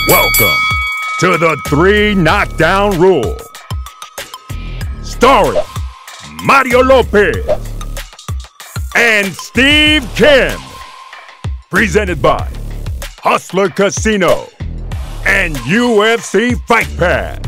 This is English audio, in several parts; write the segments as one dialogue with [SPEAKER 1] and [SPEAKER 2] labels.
[SPEAKER 1] Welcome to the 3 Knockdown Rule. Starring Mario Lopez and Steve Kim. Presented by Hustler Casino and UFC Fight Pass.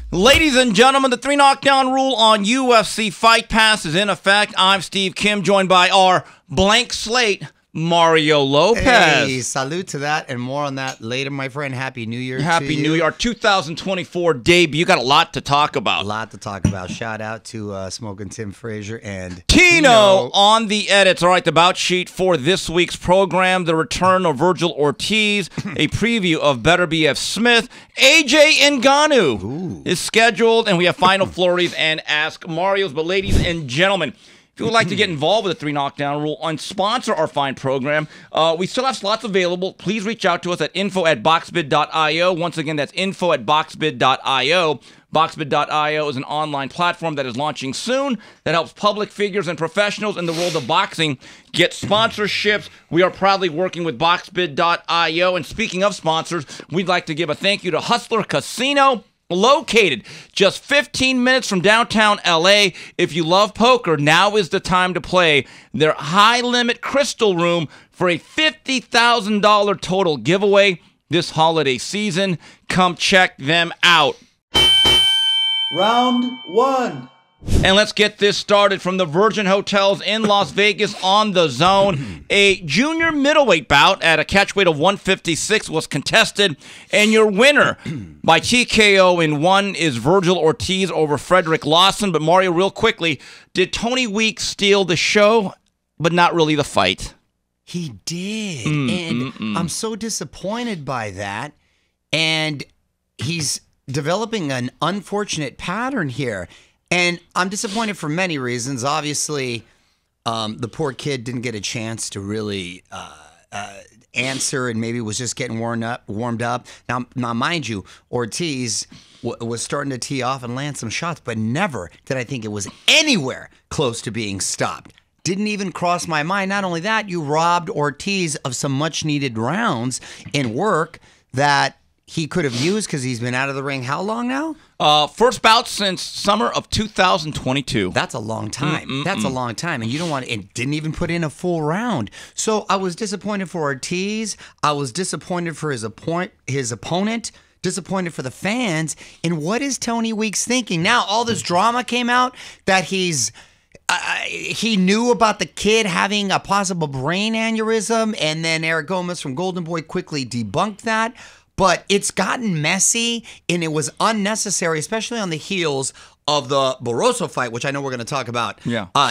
[SPEAKER 2] Ladies and gentlemen, the 3 Knockdown Rule on UFC Fight Pass is in effect. I'm Steve Kim, joined by our blank slate, Mario Lopez.
[SPEAKER 3] Hey, salute to that and more on that later, my friend. Happy New Year
[SPEAKER 2] Happy New Year. Our 2024 debut. You got a lot to talk about.
[SPEAKER 3] A lot to talk about. Shout out to Smoking Tim Frazier and
[SPEAKER 2] Tino on the edits. All right, the bout sheet for this week's program. The return of Vergil Ortiz. A preview of Beterviev Smith. AJ Ngannou is scheduled. And we have final flurries and Ask Marios. But ladies and gentlemen, if you would like to get involved with the 3 Knockdown Rule and sponsor our fine program, we still have slots available. Please reach out to us at info@boxbid.io. Once again, that's info@boxbid.io. Boxbid.io is an online platform that is launching soon that helps public figures and professionals in the world of boxing get sponsorships. We are proudly working with Boxbid.io. And speaking of sponsors, we'd like to give a thank you to Hustler Casino, located just 15 minutes from downtown LA. If you love poker, now is the time to play their high-limit crystal room for a $50,000 total giveaway this holiday season. Come check them out.
[SPEAKER 4] Round 1.
[SPEAKER 2] And let's get this started from the Virgin Hotels in Las Vegas on the Zone. A junior middleweight bout at a catchweight of 156 was contested, and your winner by TKO in 1 is Vergil Ortiz over Fredrick Lawson. But Mario, real quickly, did Tony Weeks steal the show, but not really the fight?
[SPEAKER 3] He did, and I'm so disappointed by that. And he's developing an unfortunate pattern here. And I'm disappointed for many reasons. Obviously, the poor kid didn't get a chance to really answer and maybe was just getting warmed up. Now mind you, Ortiz was starting to tee off and land some shots, but never did I think it was anywhere close to being stopped. Didn't even cross my mind. Not only that, you robbed Ortiz of some much-needed rounds in work that he could have used because he's been out of the ring how long now?
[SPEAKER 2] First bout since summer of 2022.
[SPEAKER 3] That's a long time. That's a long time. And you don't want to, it didn't even put in a full round. So I was disappointed for Ortiz. I was disappointed for his opponent. Disappointed for the fans. And what is Tony Weeks thinking? Now all this drama came out that he knew about the kid having a possible brain aneurysm, and then Eric Gomez from Golden Boy quickly debunked that. But it's gotten messy, and it was unnecessary, especially on the heels of the Barroso fight, which I know we're going to talk about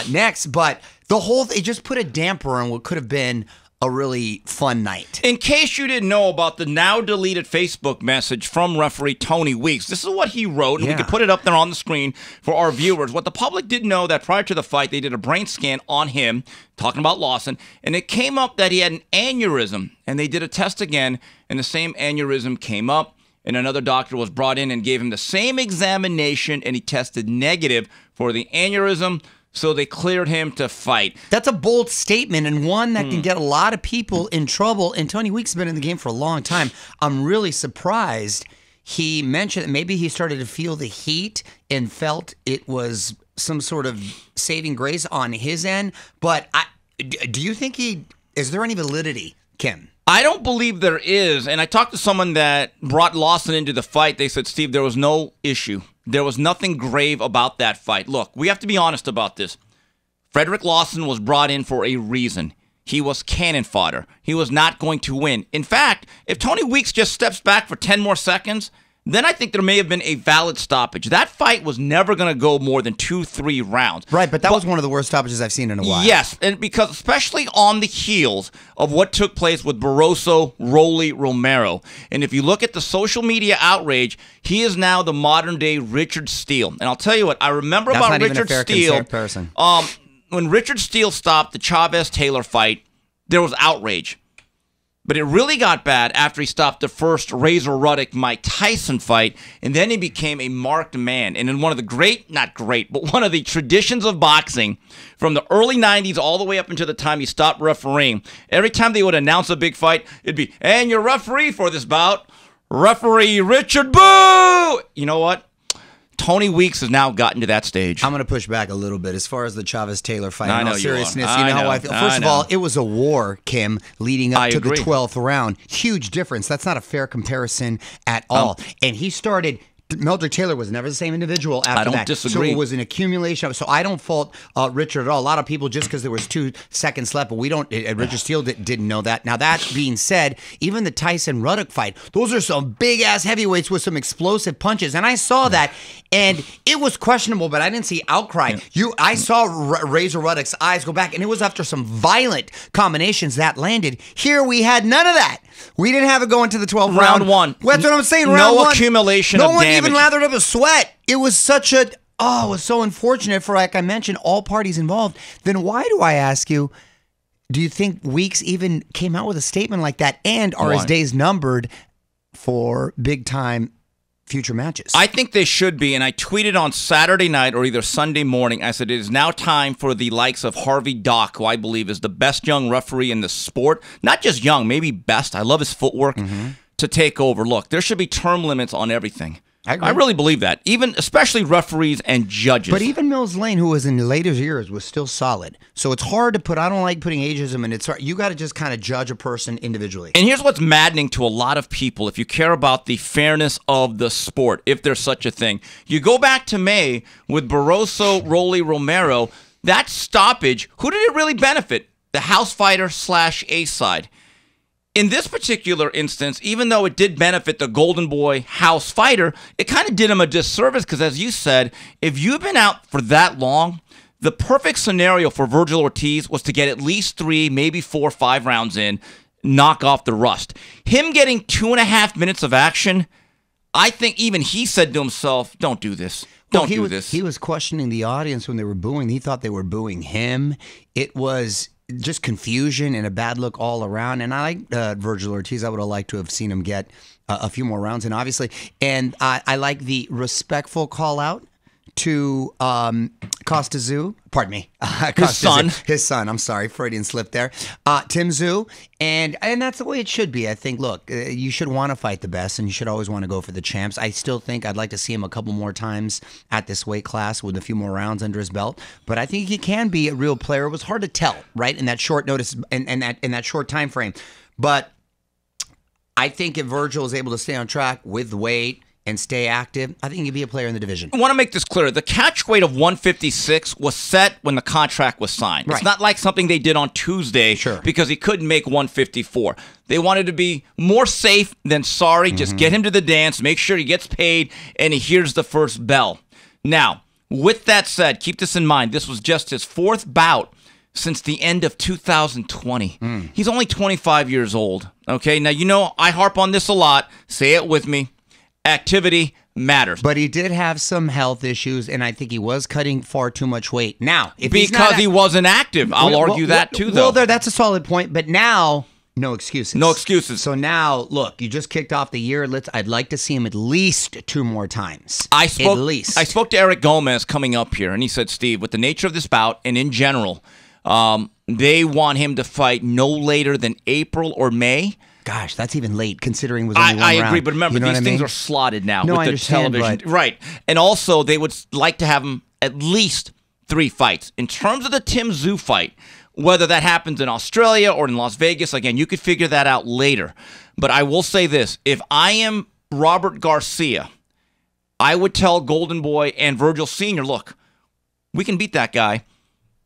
[SPEAKER 3] next. But the whole thing just put a damper on what could have been a really fun night.
[SPEAKER 2] In case you didn't know about the now-deleted Facebook message from referee Tony Weeks, this is what he wrote, and we can put it up there on the screen for our viewers. What the public didn't know, that prior to the fight, they did a brain scan on him, talking about Lawson, and it came up that he had an aneurysm, and they did a test again, and the same aneurysm came up, and another doctor was brought in and gave him the same examination, and he tested negative for the aneurysm. So they cleared him to fight.
[SPEAKER 3] That's a bold statement, and one that can get a lot of people in trouble. And Tony Weeks has been in the game for a long time. I'm really surprised he mentioned that maybe he started to feel the heat and felt it was some sort of saving grace on his end. But do you think is there any validity, Kim?
[SPEAKER 2] I don't believe there is. And I talked to someone that brought Lawson into the fight. They said, Steve, there was no issue. There was nothing grave about that fight. Look, we have to be honest about this. Fredrick Lawson was brought in for a reason. He was cannon fodder. He was not going to win. In fact, if Tony Weeks just steps back for 10 more seconds, then I think there may have been a valid stoppage. That fight was never going to go more than 2-3 rounds.
[SPEAKER 3] Right, but that was one of the worst stoppages I've seen in a while.
[SPEAKER 2] Yes, and because especially on the heels of what took place with Barroso, Rolly, Romero. And if you look at the social media outrage, he is now the modern-day Richard Steele. And I'll tell you what, I remember about Richard Steele. When Richard Steele stopped the Chavez-Taylor fight, there was outrage. But it really got bad after he stopped the first Razor Ruddock-Mike Tyson fight, and then he became a marked man. And in one of the one of the traditions of boxing from the early 90s all the way up until the time he stopped refereeing, every time they would announce a big fight, it'd be, and your referee for this bout, referee Richard Boo! You know what? Tony Weeks has now gotten to that stage.
[SPEAKER 3] I'm going to push back a little bit as far as the Chavez-Taylor fight.
[SPEAKER 2] I
[SPEAKER 3] In
[SPEAKER 2] know
[SPEAKER 3] all
[SPEAKER 2] you
[SPEAKER 3] seriousness,
[SPEAKER 2] are.
[SPEAKER 3] you know
[SPEAKER 2] I
[SPEAKER 3] how
[SPEAKER 2] know.
[SPEAKER 3] I feel. First of all, it was a war, Kim, leading up to the 12th round. Huge difference. That's not a fair comparison at all. And he started... Meldrick Taylor was never the same individual after that.
[SPEAKER 2] I don't disagree.
[SPEAKER 3] So it was an accumulation. So I don't fault Richard at all. A lot of people, just because there was 2 seconds left, but we don't. Richard Steele didn't know that. Now, that being said, even the Tyson Ruddock fight, those are some big-ass heavyweights with some explosive punches. And I saw that, and it was questionable, but I didn't see outcry. I saw Razor Ruddock's eyes go back, and it was after some violent combinations that landed. Here we had none of that. We didn't have it go into the 12th round.
[SPEAKER 2] Round one.
[SPEAKER 3] That's what I'm saying. Round one.
[SPEAKER 2] No accumulation of damage.
[SPEAKER 3] No one even lathered up a sweat. It was such a... Oh, it was so unfortunate for, like I mentioned, all parties involved. Then why do I ask you, do you think Weeks even came out with a statement like that? And are his days numbered for big-time future matches?
[SPEAKER 2] I think they should be, and I tweeted on Saturday night or either Sunday morning, I said it is now time for the likes of Harvey Dock, who I believe is the best young referee in the sport. Not just young, maybe best. I love his footwork. To take over. Look, there should be term limits on everything. I really believe that, especially referees and judges.
[SPEAKER 3] But even Mills Lane, who was in the later years, was still solid. So it's hard to put. I don't like putting ageism in. It's hard. You got to just kind of judge a person individually.
[SPEAKER 2] And here's what's maddening to a lot of people: if you care about the fairness of the sport, if there's such a thing, you go back to May with Barroso, Rolly, Romero. That stoppage, who did it really benefit? The house fighter / ace side. In this particular instance, even though it did benefit the Golden Boy house fighter, it kind of did him a disservice because, as you said, if you've been out for that long, the perfect scenario for Vergil Ortiz was to get at least 3, maybe 4, 5 rounds in, knock off the rust. Him getting 2.5 minutes of action, I think even he said to himself, don't do this. Don't do this.
[SPEAKER 3] He was questioning the audience when they were booing. He thought they were booing him. It was... just confusion and a bad look all around. And I like Vergil Ortiz. I would have liked to have seen him get a few more rounds in, obviously. And I like the respectful call out to Costa Tszyu. Pardon me. His son. I'm sorry. Freudian slip there. Tim Tszyu. And that's the way it should be. I think, look, you should want to fight the best, and you should always want to go for the champs. I still think I'd like to see him a couple more times at this weight class with a few more rounds under his belt. But I think he can be a real player. It was hard to tell, right, in that short notice and in that short time frame. But I think if Vergil is able to stay on track with weight and stay active, I think he'd be a player in the division.
[SPEAKER 2] I want to make this clear. The catch weight of 156 was set when the contract was signed. Right. It's not like something they did on Tuesday because he couldn't make 154. They wanted to be more safe than sorry. Just get him to the dance, make sure he gets paid, and he hears the first bell. Now, with that said, keep this in mind. This was just his 4th bout since the end of 2020. He's only 25 years old. Okay, now you know I harp on this a lot. Say it with me. Activity matters.
[SPEAKER 3] But he did have some health issues, and I think he was cutting far too much weight. Now, if
[SPEAKER 2] because he wasn't active, I'll argue that too, though.
[SPEAKER 3] Well, that's a solid point, but now, no excuses.
[SPEAKER 2] No excuses.
[SPEAKER 3] So now, look, you just kicked off the year. I'd like to see him at least 2 more times.
[SPEAKER 2] I spoke to Eric Gomez coming up here, and he said, Steve, with the nature of this bout, and in general, they want him to fight no later than April or May.
[SPEAKER 3] Gosh, that's even late, considering it was only one round.
[SPEAKER 2] I agree, but remember, these things are slotted now with the television. Right. And also, they would like to have him at least 3 fights. In terms of the Tim Tszyu fight, whether that happens in Australia or in Las Vegas, again, you could figure that out later. But I will say this. If I am Robert Garcia, I would tell Golden Boy and Vergil Sr., look, we can beat that guy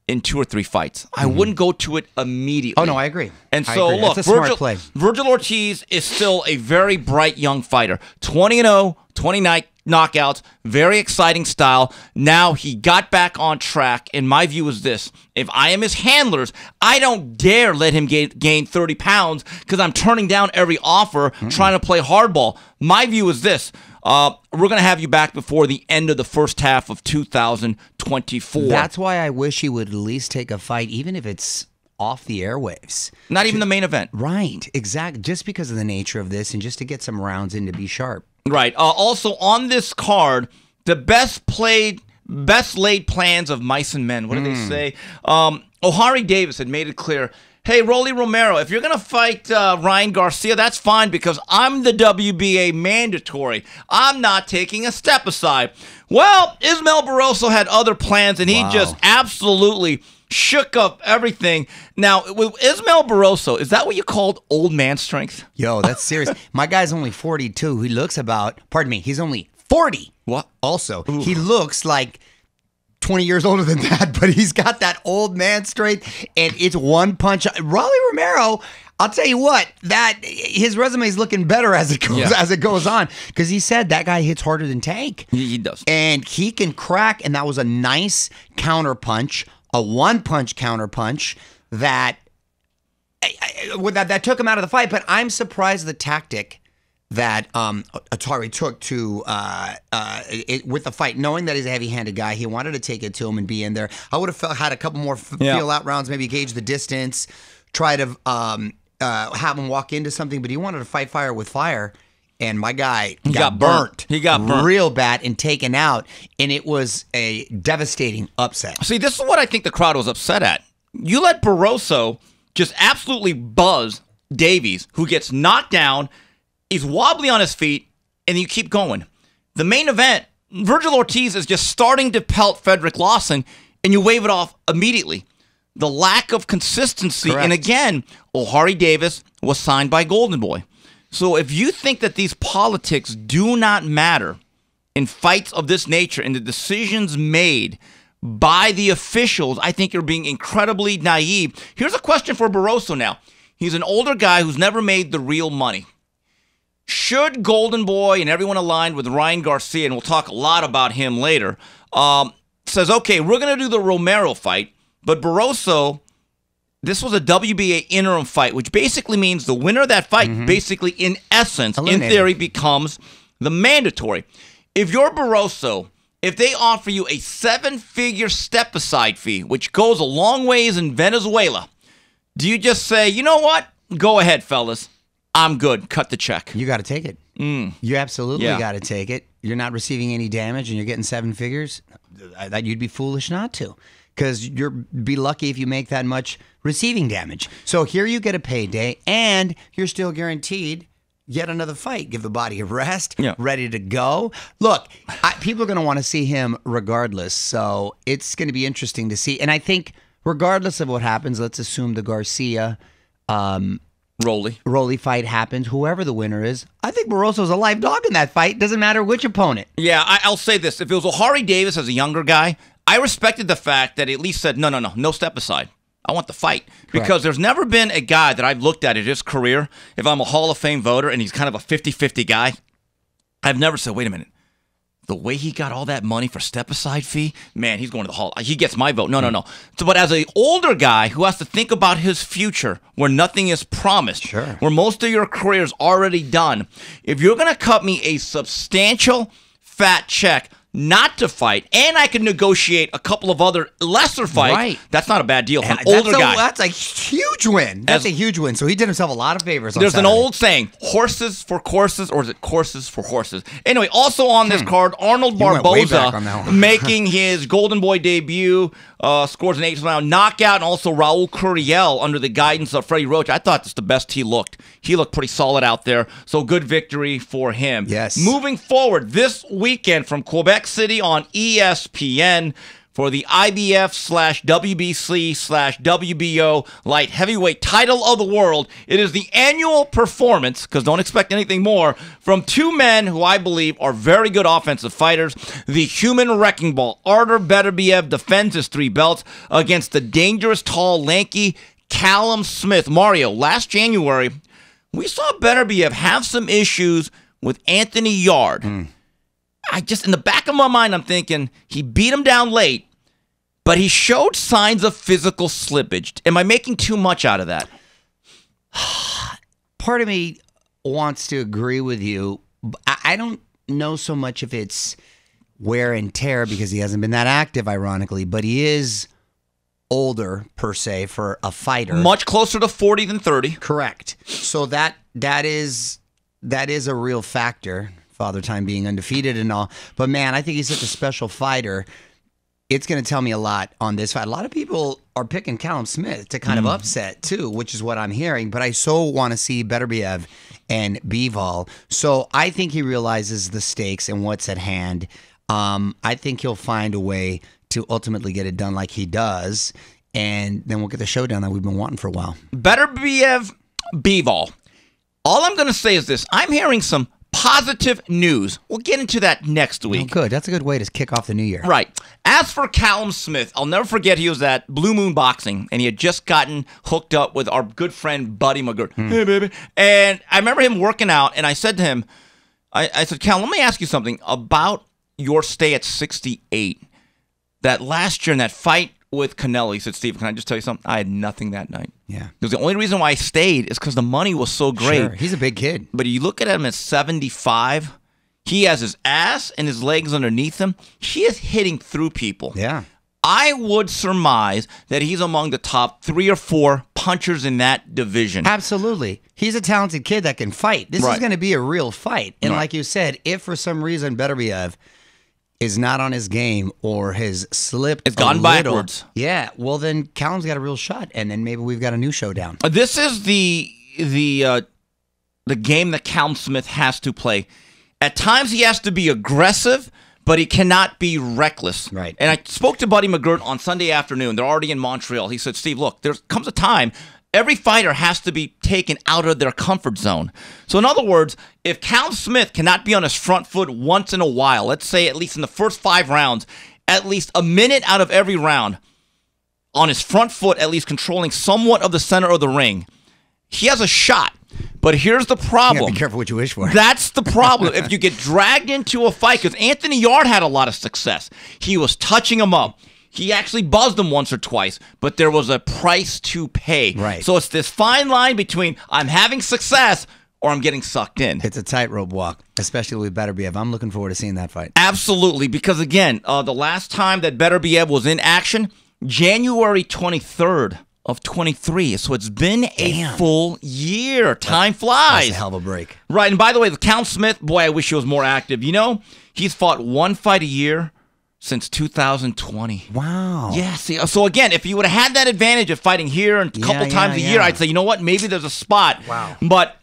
[SPEAKER 2] in 2 or 3 fights. I wouldn't go to it immediately.
[SPEAKER 3] Oh, no, I agree.
[SPEAKER 2] And so, look,
[SPEAKER 3] that's a smart play.
[SPEAKER 2] Vergil Ortiz is still a very bright young fighter. 20-0, 29 knockouts, very exciting style. Now he got back on track, and my view is this. If I am his handlers, I don't dare let him gain 30 pounds because I'm turning down every offer trying to play hardball. My view is this. We're going to have you back before the end of the first half of 2024.
[SPEAKER 3] That's why I wish he would at least take a fight, even if it's off the airwaves.
[SPEAKER 2] Not even the main event.
[SPEAKER 3] Right, exactly. Just because of the nature of this and just to get some rounds in to be sharp.
[SPEAKER 2] Right. Also on this card, the best laid plans of mice and men. What did they say? O'Hari Davis had made it clear, hey, Rolly Romero, if you're going to fight Ryan Garcia, that's fine because I'm the WBA mandatory. I'm not taking a step aside. Well, Ismael Barroso had other plans, and he just absolutely shook up everything. Now, with Ismael Barroso, is that what you called old man strength?
[SPEAKER 3] Yo, that's serious. My guy's only 42. He looks about, pardon me, he's only 40.
[SPEAKER 2] What?
[SPEAKER 3] Also, he looks like 20 years older than that, but he's got that old man strength, and it's one punch. Rolly Romero, I'll tell you what, that his resume is looking better as it goes on, because he said that guy hits harder than Tank.
[SPEAKER 2] He does.
[SPEAKER 3] And he can crack, and that was a nice counter punch, a one-punch counter punch that took him out of the fight. But I'm surprised the tactic that Atari took to with the fight, knowing that he's a heavy-handed guy. He wanted to take it to him and be in there. I would have had a couple more feel-out rounds, maybe gauge the distance, try to have him walk into something, but he wanted to fight fire with fire. And my guy got burnt.
[SPEAKER 2] He got burnt
[SPEAKER 3] real bad and taken out, and it was a devastating upset.
[SPEAKER 2] See, this is what I think the crowd was upset at. You let Barroso just absolutely buzz Davies, who gets knocked down. He's wobbly on his feet, and you keep going. The main event, Vergil Ortiz is just starting to pelt Fredrick Lawson, and you wave it off immediately. The lack of consistency.
[SPEAKER 3] Correct.
[SPEAKER 2] And again, O'Hari Davis was signed by Golden Boy. So if you think that these politics do not matter in fights of this nature and the decisions made by the officials, I think you're being incredibly naive. Here's a question for Barroso now. He's an older guy who's never made the real money. Should Golden Boy and everyone aligned with Ryan Garcia, and we'll talk a lot about him later, says, okay, we're going to do the Romero fight, but Barroso, this was a WBA interim fight, which basically means the winner of that fight basically, in essence, in theory, becomes the mandatory. If you're Barroso, if they offer you a 7-figure step-aside fee, which goes a long ways in Venezuela, do you just say, you know what? Go ahead, fellas. I'm good. Cut the check.
[SPEAKER 3] You got to take it. You absolutely got to take it. You're not receiving any damage and you're getting 7 figures. You'd be foolish not to, because be lucky if you make that much receiving damage. So here you get a payday and you're still guaranteed yet another fight. Give the body a rest, ready to go. Look, people are going to want to see him regardless, so it's going to be interesting to see. And I think regardless of what happens, let's assume the Garcia Rolly fight happens, whoever the winner is, I think Barroso's a live dog in that fight. Doesn't matter which opponent.
[SPEAKER 2] Yeah, I'll say this. If it was O'Hari Davis as a younger guy, I respected the fact that he at least said, no step aside. I want the fight. Because there's never been a guy that I've looked at in his career, if I'm a Hall of Fame voter and he's kind of a 50-50 guy, I've never said, wait a minute. The way he got all that money for step-aside fee, man, he's going to the Hall. He gets my vote. No. So, but as an older guy who has to think about his future, where nothing is promised, where most of your career is already done, if you're going to cut me a substantial fat check not to fight, and I can negotiate a couple of other lesser fights, that's not a bad deal for an older guy.
[SPEAKER 3] That's a huge win. That's a huge win. So he did himself a lot of favors on
[SPEAKER 2] There's
[SPEAKER 3] Saturday.
[SPEAKER 2] an old saying, horses for courses, or is it courses for horses? Anyway, also on this card, Arnold Barboza making his Golden Boy debut, scores an 8th-round knockout, and also Raul Curiel under the guidance of Freddie Roach. I thought that's the best he looked. He looked pretty solid out there, so good victory for him.
[SPEAKER 3] Yes.
[SPEAKER 2] Moving forward, this weekend from Quebec City on ESPN for the IBF/WBC/WBO light heavyweight title of the world. It is the annual performance, because don't expect anything more, from two men who I believe are very good offensive fighters. The human wrecking ball, Artur Beterbiev, defends his 3 belts against the dangerous, tall, lanky Callum Smith. Mario, last January, we saw Beterbiev have some issues with Anthony Yard. I just, in the back of my mind, I'm thinking he beat him down late, but he showed signs of physical slippage. Am I making too much out of that?
[SPEAKER 3] Part of me wants to agree with you. I don't know so much if it's wear and tear, because he hasn't been that active, ironically, but he is older per se for a fighter.
[SPEAKER 2] Much closer to 40 than 30.
[SPEAKER 3] Correct. So that is a real factor. Father Time being undefeated and all. But man, I think he's such a special fighter. It's going to tell me a lot on this fight. A lot of people are picking Callum Smith to kind of upset too, which is what I'm hearing. But I so want to see Beterbiev and Bivol. So I think he realizes the stakes and what's at hand. I think he'll find a way to ultimately get it done like he does. And then we'll get the showdown that we've been wanting for a while.
[SPEAKER 2] Beterbiev, Bivol. All I'm going to say is this. I'm hearing some positive news. We'll get into that next week.
[SPEAKER 3] Oh, good. That's a good way to kick off the new year.
[SPEAKER 2] Right. As for Callum Smith, I'll never forget he was at Blue Moon Boxing, and he had just gotten hooked up with our good friend Buddy McGirt. Hey, baby. And I remember him working out, and I said to him, I said, Callum, let me ask you something about your stay at 68. That last year in that fight with Canelo, he said, Steve, can I just tell you something? I had nothing that night.
[SPEAKER 3] Yeah.
[SPEAKER 2] Because the only reason why I stayed is because the money was so great.
[SPEAKER 3] Sure. He's a big kid.
[SPEAKER 2] But you look at him at 75, he has his ass and his legs underneath him. He is hitting through people.
[SPEAKER 3] Yeah.
[SPEAKER 2] I would surmise that he's among the top 3 or 4 punchers in that division.
[SPEAKER 3] Absolutely. He's a talented kid that can fight. This is going to be a real fight. And like you said, if for some reason Beterbiev is not on his game or has slipped
[SPEAKER 2] It's gone backwards.
[SPEAKER 3] Yeah, well then Callum's got a real shot, and then maybe we've got a new showdown.
[SPEAKER 2] This is the game that Callum Smith has to play. At times he has to be aggressive, but he cannot be reckless.
[SPEAKER 3] Right.
[SPEAKER 2] And I spoke to Buddy McGirt on Sunday afternoon. They're already in Montreal. He said, Steve, look, there comes a time every fighter has to be taken out of their comfort zone. So in other words, if Callum Smith cannot be on his front foot once in a while, let's say at least in the first 5 rounds, at least a minute out of every round, on his front foot, at least controlling somewhat of the center of the ring, he has a shot. But here's the problem.
[SPEAKER 3] Be careful what you wish for.
[SPEAKER 2] That's the problem. If you get dragged into a fight, because Anthony Yard had a lot of success. He was touching him up. He actually buzzed him once or twice, but there was a price to pay.
[SPEAKER 3] Right.
[SPEAKER 2] So it's this fine line between I'm having success or I'm getting sucked in.
[SPEAKER 3] It's a tightrope walk, especially with Beterbiev. I'm looking forward to seeing that fight.
[SPEAKER 2] Absolutely, because again, the last time that Beterbiev was in action, January 23rd of 23. So it's been a full year. Time flies.
[SPEAKER 3] That's a hell of a break.
[SPEAKER 2] Right, and by the way, the Callum Smith, boy, I wish he was more active. You know, he's fought 1 fight a year since 2020.
[SPEAKER 3] Wow.
[SPEAKER 2] Yeah, see, so again, if you would have had that advantage of fighting here and a couple times a year, I'd say, you know what, maybe there's a spot.
[SPEAKER 3] Wow.
[SPEAKER 2] But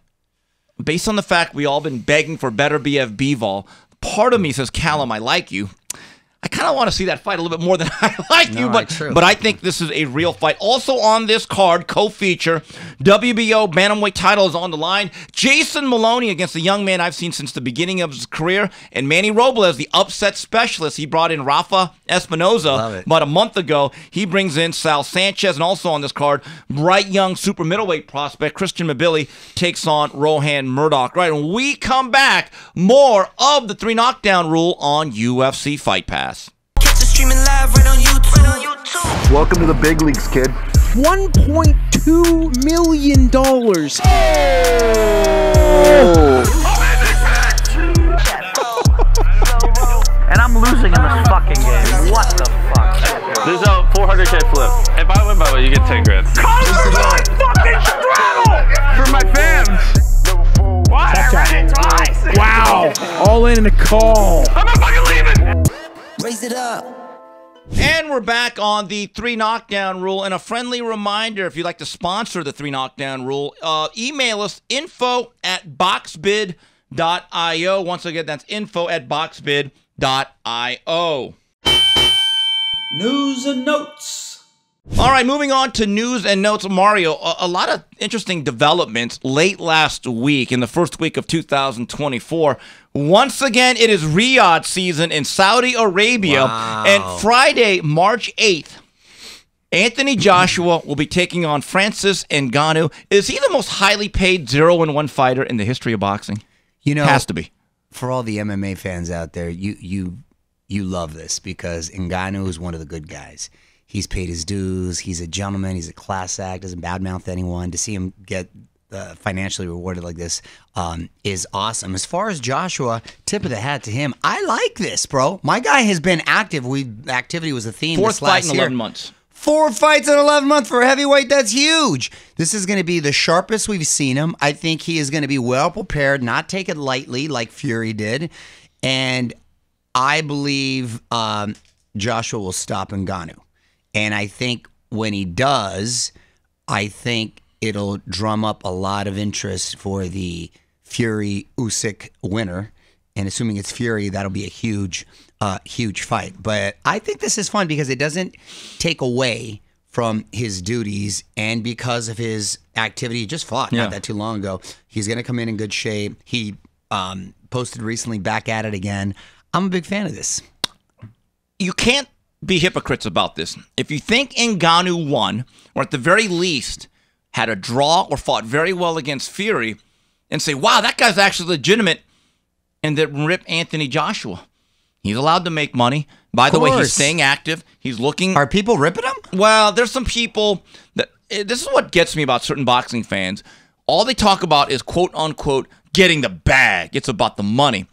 [SPEAKER 2] based on the fact we all been begging for Beterbiev Bivol, part of me says, Callum, I like you. I kind of want to see that fight a little bit more than I like you, but I think this is a real fight. Also on this card, co-feature, WBO bantamweight title is on the line. Jason Maloney against a young man I've seen since the beginning of his career, and Manny Robles, the upset specialist. He brought in Rafa Espinoza about a month ago. He brings in Sal Sanchez, and also on this card, bright young super middleweight prospect Christian Mabili takes on Rohan Murdoch. Right, when we come back, more of the 3 Knockdown Rule on UFC Fight Pass.
[SPEAKER 4] Streaming live right on YouTube.
[SPEAKER 1] Welcome to the big leagues, kid.
[SPEAKER 5] $1.2 million.
[SPEAKER 6] And I'm losing in this fucking game. What the fuck?
[SPEAKER 7] There's a 400K flip. If I win by the way, you get 10 grand.
[SPEAKER 6] Fucking straddle!
[SPEAKER 7] For my fans!
[SPEAKER 6] Why? I read it twice!
[SPEAKER 5] Wow. All in a call.
[SPEAKER 7] I'm not fucking leaving!
[SPEAKER 4] Raise it up.
[SPEAKER 2] And we're back on the 3 Knockdown Rule. And a friendly reminder, if you'd like to sponsor the 3 Knockdown Rule, email us info@boxbid.io. Once again, that's info@boxbid.io.
[SPEAKER 8] News and notes.
[SPEAKER 2] All right, moving on to news and notes. Mario, a lot of interesting developments late last week in the first week of 2024. Once again, it is Riyadh season in Saudi Arabia.
[SPEAKER 3] Wow.
[SPEAKER 2] And Friday, March 8th, Anthony Joshua will be taking on Francis Ngannou. Is he the most highly paid 0-1 fighter in the history of boxing?
[SPEAKER 3] You know,
[SPEAKER 2] Has to be.
[SPEAKER 3] For all the MMA fans out there, you love this because Ngannou is one of the good guys. He's paid his dues. He's a gentleman. He's a class act. Doesn't badmouth anyone. To see him get financially rewarded like this is awesome. As far as Joshua, tip of the hat to him. I like this, bro. My guy has been active. Activity was a theme.
[SPEAKER 2] Fourth
[SPEAKER 3] this last
[SPEAKER 2] fight in
[SPEAKER 3] year.
[SPEAKER 2] 11 months.
[SPEAKER 3] 4 fights in 11 months for a heavyweight. That's huge. This is going to be the sharpest we've seen him. I think he is going to be well prepared, not take it lightly like Fury did. And I believe Joshua will stop Ngannou. And I think when he does, I think it'll drum up a lot of interest for the Fury-Usyk winner. And assuming it's Fury, that'll be a huge fight. But I think this is fun because it doesn't take away from his duties. And because of his activity, he just fought not that too long ago. He's going to come in good shape. He posted recently back at it again. I'm a big fan of this.
[SPEAKER 2] You can't be hypocrites about this. If you think Ngannou won, or at the very least had a draw or fought very well against Fury, and say, wow, that guy's actually legitimate, and then rip Anthony Joshua. He's allowed to make money. By the way, he's staying active. He's looking.
[SPEAKER 3] Are people ripping him?
[SPEAKER 2] Well, there's some people that. This is what gets me about certain boxing fans. All they talk about is, quote unquote, getting the bag. It's about the money.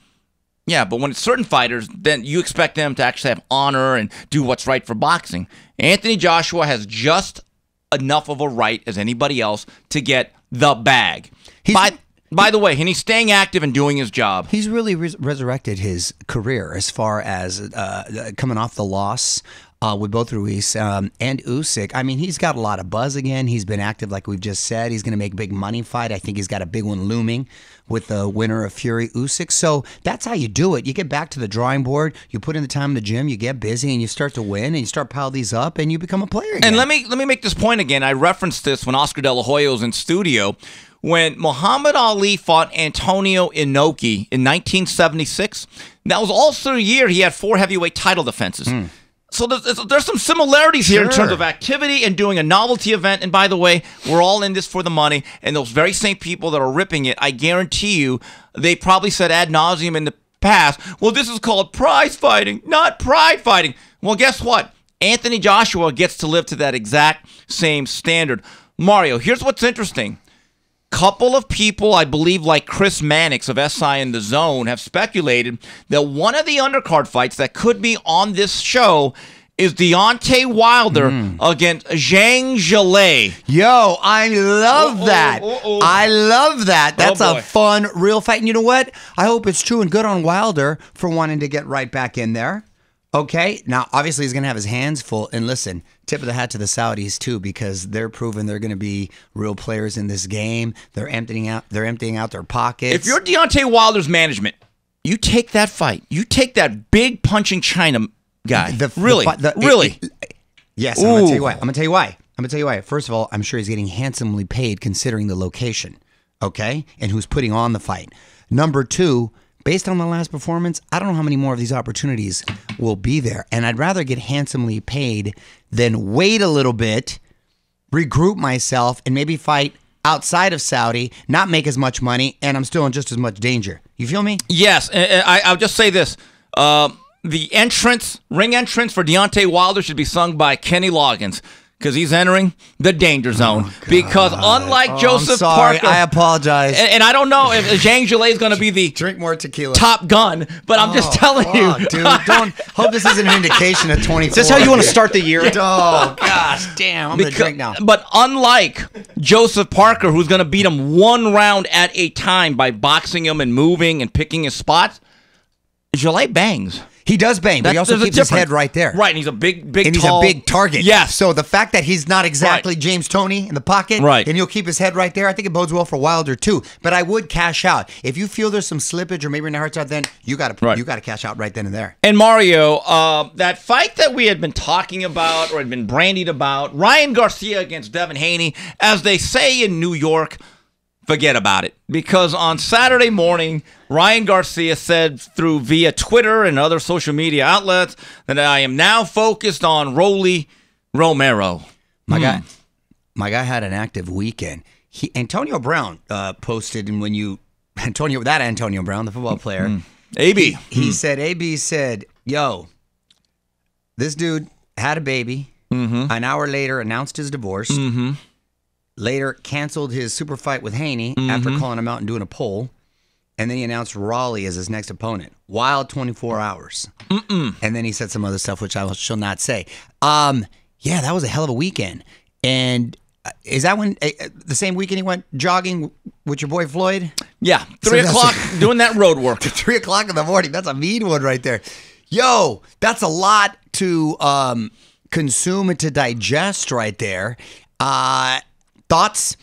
[SPEAKER 2] Yeah, but when it's certain fighters, then you expect them to actually have honor and do what's right for boxing. Anthony Joshua has just enough of a right as anybody else to get the bag. By the way, and he's staying active and doing his job.
[SPEAKER 3] He's really resurrected his career as far as coming off the loss with both Ruiz and Usyk. I mean, he's got a lot of buzz again. He's been active, like we've just said. He's going to make a big money fight. I think he's got a big one looming with the winner of Fury-Usyk. So that's how you do it. You get back to the drawing board. You put in the time in the gym. You get busy, and you start to win, and you start pile these up, and you become a player again.
[SPEAKER 2] And let me make this point again. I referenced this when Oscar De La Hoya was in studio. When Muhammad Ali fought Antonio Inoki in 1976, that was also the year he had 4 heavyweight title defenses. So there's some similarities here in terms of activity and doing a novelty event. And by the way, we're all in this for the money. And those very same people that are ripping it, I guarantee you, they probably said ad nauseum in the past, well, this is called prize fighting, not pride fighting. Well, guess what? Anthony Joshua gets to live to that exact same standard. Mario, here's what's interesting. Couple of people, I believe, like Chris Mannix of SI in the Zone, have speculated that one of the undercard fights that could be on this show is Deontay Wilder against Zhang Zhilei.
[SPEAKER 3] Yo, I love that. I love that. That's a fun, real fight. And you know what? I hope it's true and good on Wilder for wanting to get right back in there. Okay, now obviously he's going to have his hands full. And listen, tip of the hat to the Saudis too, because they're proving they're going to be real players in this game. They're emptying out their pockets.
[SPEAKER 2] If you're Deontay Wilder's management, you take that fight. You take that big punching China guy. Really?
[SPEAKER 3] Yes, I'm going to tell you why. I'm going to tell you why. First of all, I'm sure he's getting handsomely paid considering the location, okay, and who's putting on the fight. Number 2, based on the last performance, I don't know how many more of these opportunities will be there. And I'd rather get handsomely paid than wait a little bit, regroup myself, and maybe fight outside of Saudi, not make as much money, and I'm still in just as much danger. You feel me?
[SPEAKER 2] Yes. I'll just say this. The ring entrance for Deontay Wilder should be sung by Kenny Loggins, because he's entering the danger zone. Because unlike Joseph Parker,
[SPEAKER 3] I apologize.
[SPEAKER 2] And I don't know if Zhang Zhilei is going to be the
[SPEAKER 3] drink more tequila
[SPEAKER 2] Top Gun, but I'm just telling you,
[SPEAKER 3] dude. Don't hope this isn't an indication of 24.
[SPEAKER 5] Is this how you want to start the year?
[SPEAKER 3] Oh gosh, damn! I'm gonna drink now.
[SPEAKER 2] But unlike Joseph Parker, who's going to beat him 1 round at a time by boxing him and moving and picking his spots, Zhilei bangs.
[SPEAKER 3] He does bang, but he also keeps his head right there.
[SPEAKER 2] Right, and he's a big,
[SPEAKER 3] and
[SPEAKER 2] tall.
[SPEAKER 3] he's a big target.
[SPEAKER 2] Yes.
[SPEAKER 3] So the fact that he's not exactly James Toney in the pocket,
[SPEAKER 2] right,
[SPEAKER 3] and he'll keep his head right there, I think it bodes well for Wilder too. But I would cash out if you feel there's some slippage or maybe your heart's out. Then you got to cash out right then and there.
[SPEAKER 2] And Mario, that fight that we had been talking about or had been brandied about, Ryan Garcia against Devin Haney, as they say in New York. Forget about it. Because on Saturday morning, Ryan Garcia said via Twitter and other social media outlets that I am now focused on Rolly Romero.
[SPEAKER 3] My guy had an active weekend. Antonio Brown posted, and Antonio Brown, the football player,
[SPEAKER 2] AB.
[SPEAKER 3] He said, yo, this dude had a baby. An hour later, announced his divorce. Later, canceled his super fight with Haney after calling him out and doing a poll. And then he announced Raleigh as his next opponent. Wild 24 hours. And then he said some other stuff, which I shall not say. Yeah, that was a hell of a weekend. And is that when the same weekend he went jogging with your boy Floyd?
[SPEAKER 2] Yeah, 3 o'clock doing that road work.
[SPEAKER 3] 3 o'clock in the morning. That's a mean one right there. Yo, that's a lot to consume and to digest right there. Thoughts?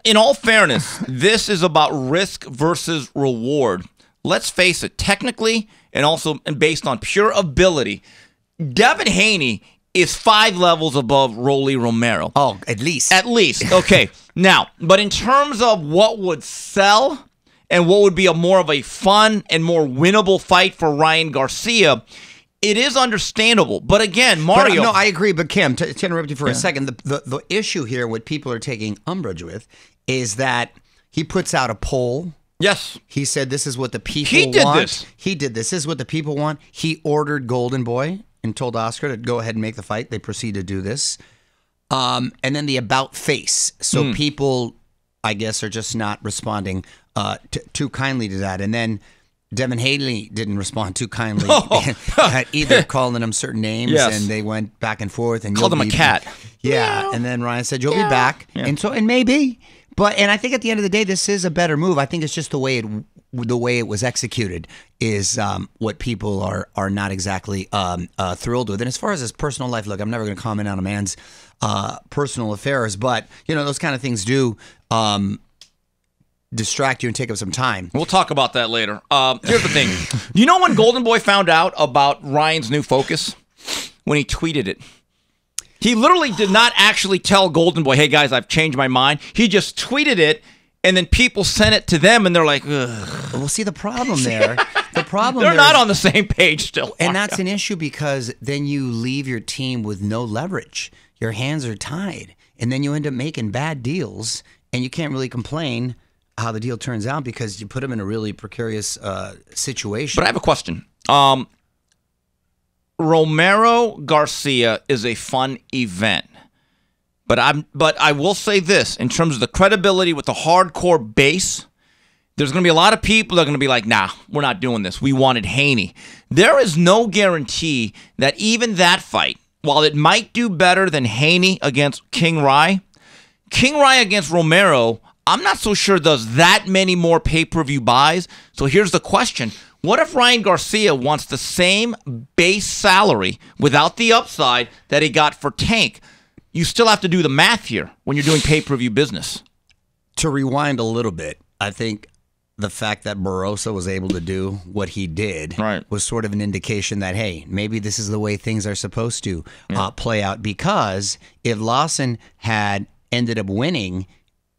[SPEAKER 2] In all fairness, this is about risk versus reward. Let's face it, technically and also based on pure ability, Devin Haney is 5 levels above Rolly Romero.
[SPEAKER 3] Oh, at least.
[SPEAKER 2] At least. Okay. Now, but in terms of what would sell and what would be a more of a fun and more winnable fight for Ryan Garcia, it is understandable. But again, Mario.
[SPEAKER 3] But, no, I agree. But Kim, to interrupt you for a second, the issue here, what people are taking umbrage with, is that he puts out a poll.
[SPEAKER 2] Yes.
[SPEAKER 3] He said this is what the people want. He did this. This is what the people want. He ordered Golden Boy and told Oscar to go ahead and make the fight. They proceed to do this. And then the about face. So people, I guess, are just not responding too kindly to that. And then Devin Haney didn't respond too kindly either, calling him certain names.
[SPEAKER 2] Yes.
[SPEAKER 3] And they went back and forth. And
[SPEAKER 2] called him a cat.
[SPEAKER 3] Yeah.
[SPEAKER 2] Meow.
[SPEAKER 3] And then Ryan said, you'll be back.
[SPEAKER 2] Yeah.
[SPEAKER 3] And maybe. And I think at the end of the day, this is a better move. I think it's just the way it was executed is what people are not exactly thrilled with. And as far as his personal life, look, I'm never going to comment on a man's personal affairs, but those kind of things do distract you and take up some time.
[SPEAKER 2] We'll talk about that later. Here's the thing. You know when Golden Boy found out about Ryan's new focus? When he tweeted it. He literally did not actually tell Golden Boy, hey, guys, I've changed my mind. He just tweeted it, and then people sent it to them, and they're like, ugh.
[SPEAKER 3] Well, see, the problem there,
[SPEAKER 2] they're not on the same page still.
[SPEAKER 3] And that's an issue because then you leave your team with no leverage. Your hands are tied, and then you end up making bad deals, and you can't really complain how the deal turns out because you put them in a really precarious situation.
[SPEAKER 2] But I have a question. Romero Garcia is a fun event. But I will say this, in terms of the credibility with the hardcore base, there's going to be a lot of people that are going to be like, nah, we're not doing this. We wanted Haney. There is no guarantee that even that fight, while it might do better than Haney against King Rai against Romero, I'm not so sure does that many more pay-per-view buys. So here's the question. What if Ryan Garcia wants the same base salary without the upside that he got for Tank? You still have to do the math here when you're doing pay-per-view business.
[SPEAKER 3] To rewind a little bit, I think the fact that Barroso was able to do what he did was sort of an indication that, hey, maybe this is the way things are supposed to play out. Because if Lawson had ended up winning,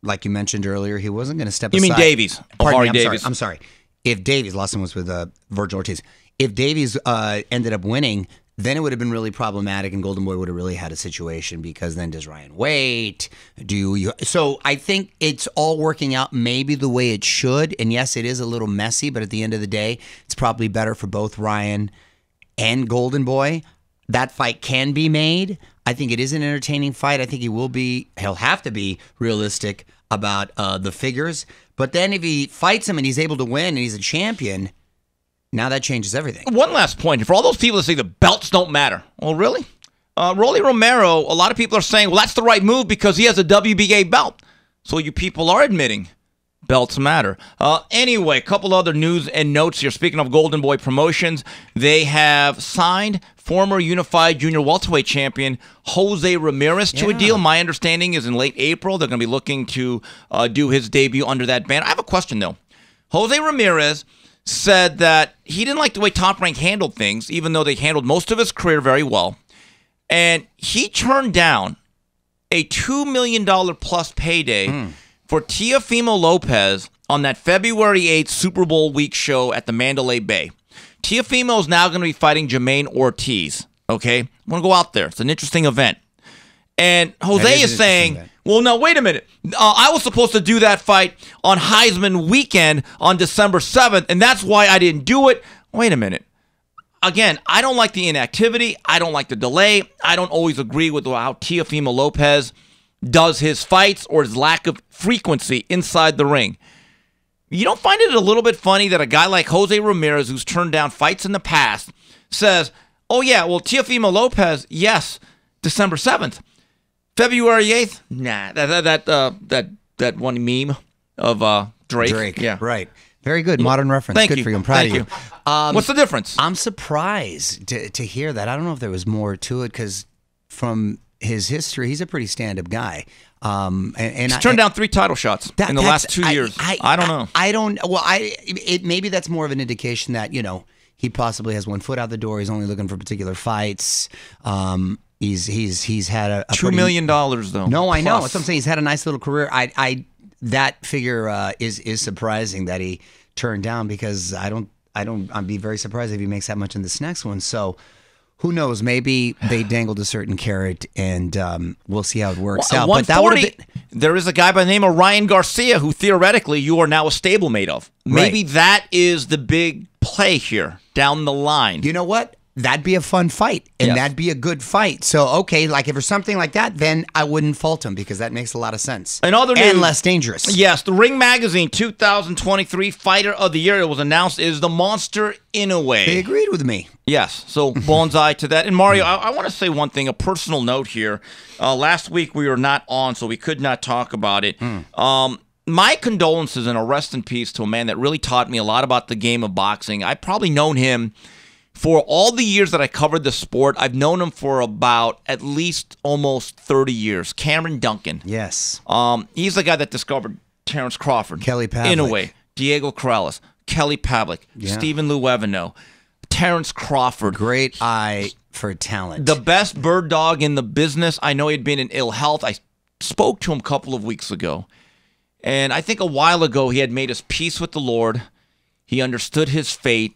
[SPEAKER 3] like you mentioned earlier, he wasn't going to step aside.
[SPEAKER 2] You mean Davies?
[SPEAKER 3] Pardon me,
[SPEAKER 2] Davies.
[SPEAKER 3] I'm sorry. If Davies, Lawson was with Vergil Ortiz. If Davies ended up winning, then it would have been really problematic, and Golden Boy would have really had a situation because then does Ryan wait? So I think it's all working out maybe the way it should, and yes, it is a little messy, but at the end of the day, it's probably better for both Ryan and Golden Boy. That fight can be made. I think it is an entertaining fight. I think he'll have to be realistic about the figures. But then if he fights him and he's able to win and he's a champion, now that changes everything.
[SPEAKER 2] One last point. For all those people that say the belts don't matter. Well, really? Rolly Romero, a lot of people are saying, well, that's the right move because he has a WBA belt. So you people are admitting belts matter. Anyway, a couple other news and notes here. Speaking of Golden Boy Promotions, they have signed former Unified Junior Welterweight champion Jose Ramirez to a deal. My understanding is in late April. They're going to be looking to do his debut under that banner. I have a question, though. Jose Ramirez said that he didn't like the way Top Rank handled things, even though they handled most of his career very well. And he turned down a $2 million plus payday for Teofimo Lopez on that February 8th Super Bowl week show at the Mandalay Bay. Teofimo is now going to be fighting Jermaine Ortiz. Okay? I'm going to go out there. It's an interesting event. And Jose is saying, well, no, wait a minute. I was supposed to do that fight on Heisman weekend on December 7th, and that's why I didn't do it. Wait a minute. Again, I don't like the inactivity. I don't like the delay. I don't always agree with how Teofimo Lopez does his fights or his lack of frequency inside the ring. You don't find it a little bit funny that a guy like Jose Ramirez, who's turned down fights in the past, says, Oh, yeah. Well, Teofimo Lopez, yes. December 7th. February 8th? Nah. That one meme of Drake.
[SPEAKER 3] Yeah. Right. Very good. Modern reference.
[SPEAKER 2] Thank
[SPEAKER 3] good
[SPEAKER 2] you.
[SPEAKER 3] for you. I'm proud of you.
[SPEAKER 2] What's the difference?
[SPEAKER 3] I'm surprised to hear that. I don't know if there was more to it because from his history, he's a pretty stand-up guy. And
[SPEAKER 2] he's turned down 3 title shots in the last 2 years. I don't know.
[SPEAKER 3] I don't. Well, maybe that's more of an indication that he possibly has one foot out the door. He's only looking for particular fights. He's had a
[SPEAKER 2] $2 million though.
[SPEAKER 3] No, I know. That's what I'm saying. He's had a nice little career. That figure is surprising that he turned down because I'd be very surprised if he makes that much in this next one. So who knows? Maybe they dangled a certain carrot, and we'll see how it works out. But that would have been.
[SPEAKER 2] There is a guy by the name of Ryan Garcia who theoretically you are now a stablemate of. Maybe that is the big play here down the line.
[SPEAKER 3] You know what? That'd be a fun fight, and that'd be a good fight. So, okay, like if it's something like that, then I wouldn't fault him because that makes a lot of sense.
[SPEAKER 2] And
[SPEAKER 3] less dangerous.
[SPEAKER 2] Yes, the Ring Magazine 2023 Fighter of the Year, it was announced, is the Monster Inoue.
[SPEAKER 3] They agreed with me.
[SPEAKER 2] Yes, so bonsai to that. And Mario, I want to say one thing, a personal note here. Last week we were not on, so we could not talk about it. My condolences and a rest in peace to a man that really taught me a lot about the game of boxing. I've probably known him for all the years that I covered the sport. I've known him for about at least almost 30 years. Cameron Duncan.
[SPEAKER 3] Yes.
[SPEAKER 2] He's the guy that discovered Terrence Crawford.
[SPEAKER 3] Kelly Pavlik.
[SPEAKER 2] Inoue. Diego Corrales. Kelly Pavlik. Stephen Luevino. Terrence Crawford.
[SPEAKER 3] Great eye for talent.
[SPEAKER 2] The best bird dog in the business. I know he'd been in ill health. I spoke to him a couple of weeks ago. And I think a while ago he had made his peace with the Lord. He understood his fate.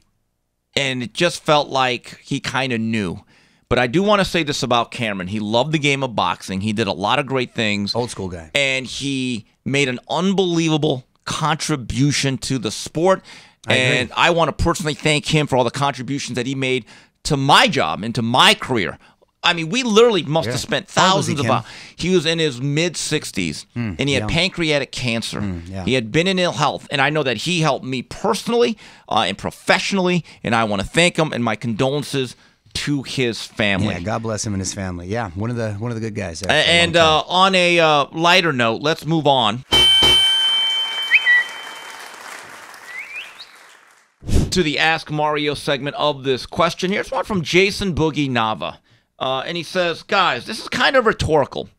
[SPEAKER 2] And it just felt like he kind of knew. But I do want to say this about Cameron. He loved the game of boxing. He did a lot of great things.
[SPEAKER 3] Old school guy.
[SPEAKER 2] And he made an unbelievable contribution to the sport. And I want to personally thank him for all the contributions that he made to my job and to my career. I mean, we literally must have spent thousands of hours. He was in his mid-60s, and he had pancreatic cancer. He had been in ill health, and I know that he helped me personally and professionally, and I want to thank him, and my condolences to his family.
[SPEAKER 3] Yeah, God bless him and his family. Yeah, one of the good guys there.
[SPEAKER 2] And on a lighter note, let's move on to the Ask Mario segment of this question. Here's one from Jason Boogie Nava. And he says, guys, this is kind of rhetorical,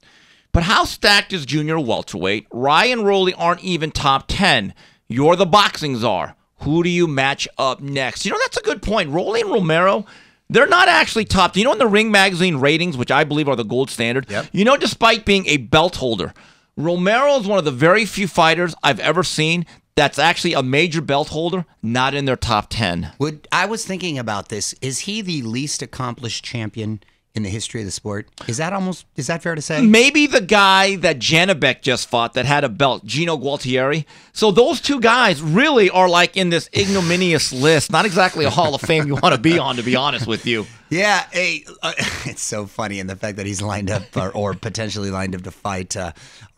[SPEAKER 2] but how stacked is junior welterweight? Ryan Roley aren't even top 10. You're the boxing czar. Who do you match up next? You know, that's a good point. Roley and Romero, they're not actually top 10. You know, in the Ring Magazine ratings, which I believe are the gold standard, you know, despite being a belt holder, Romero is one of the very few fighters I've ever seen that's actually a major belt holder, not in their top 10.
[SPEAKER 3] I was thinking about this. Is he the least accomplished champion in the history of the sport? Is that fair to say?
[SPEAKER 2] Maybe the guy that Janibek just fought that had a belt, Gino Gualtieri. So those two guys really are like in this ignominious list. Not exactly a Hall of Fame you want to be on, to be honest with you.
[SPEAKER 3] Yeah, it's so funny, and the fact that he's lined up or potentially lined up to fight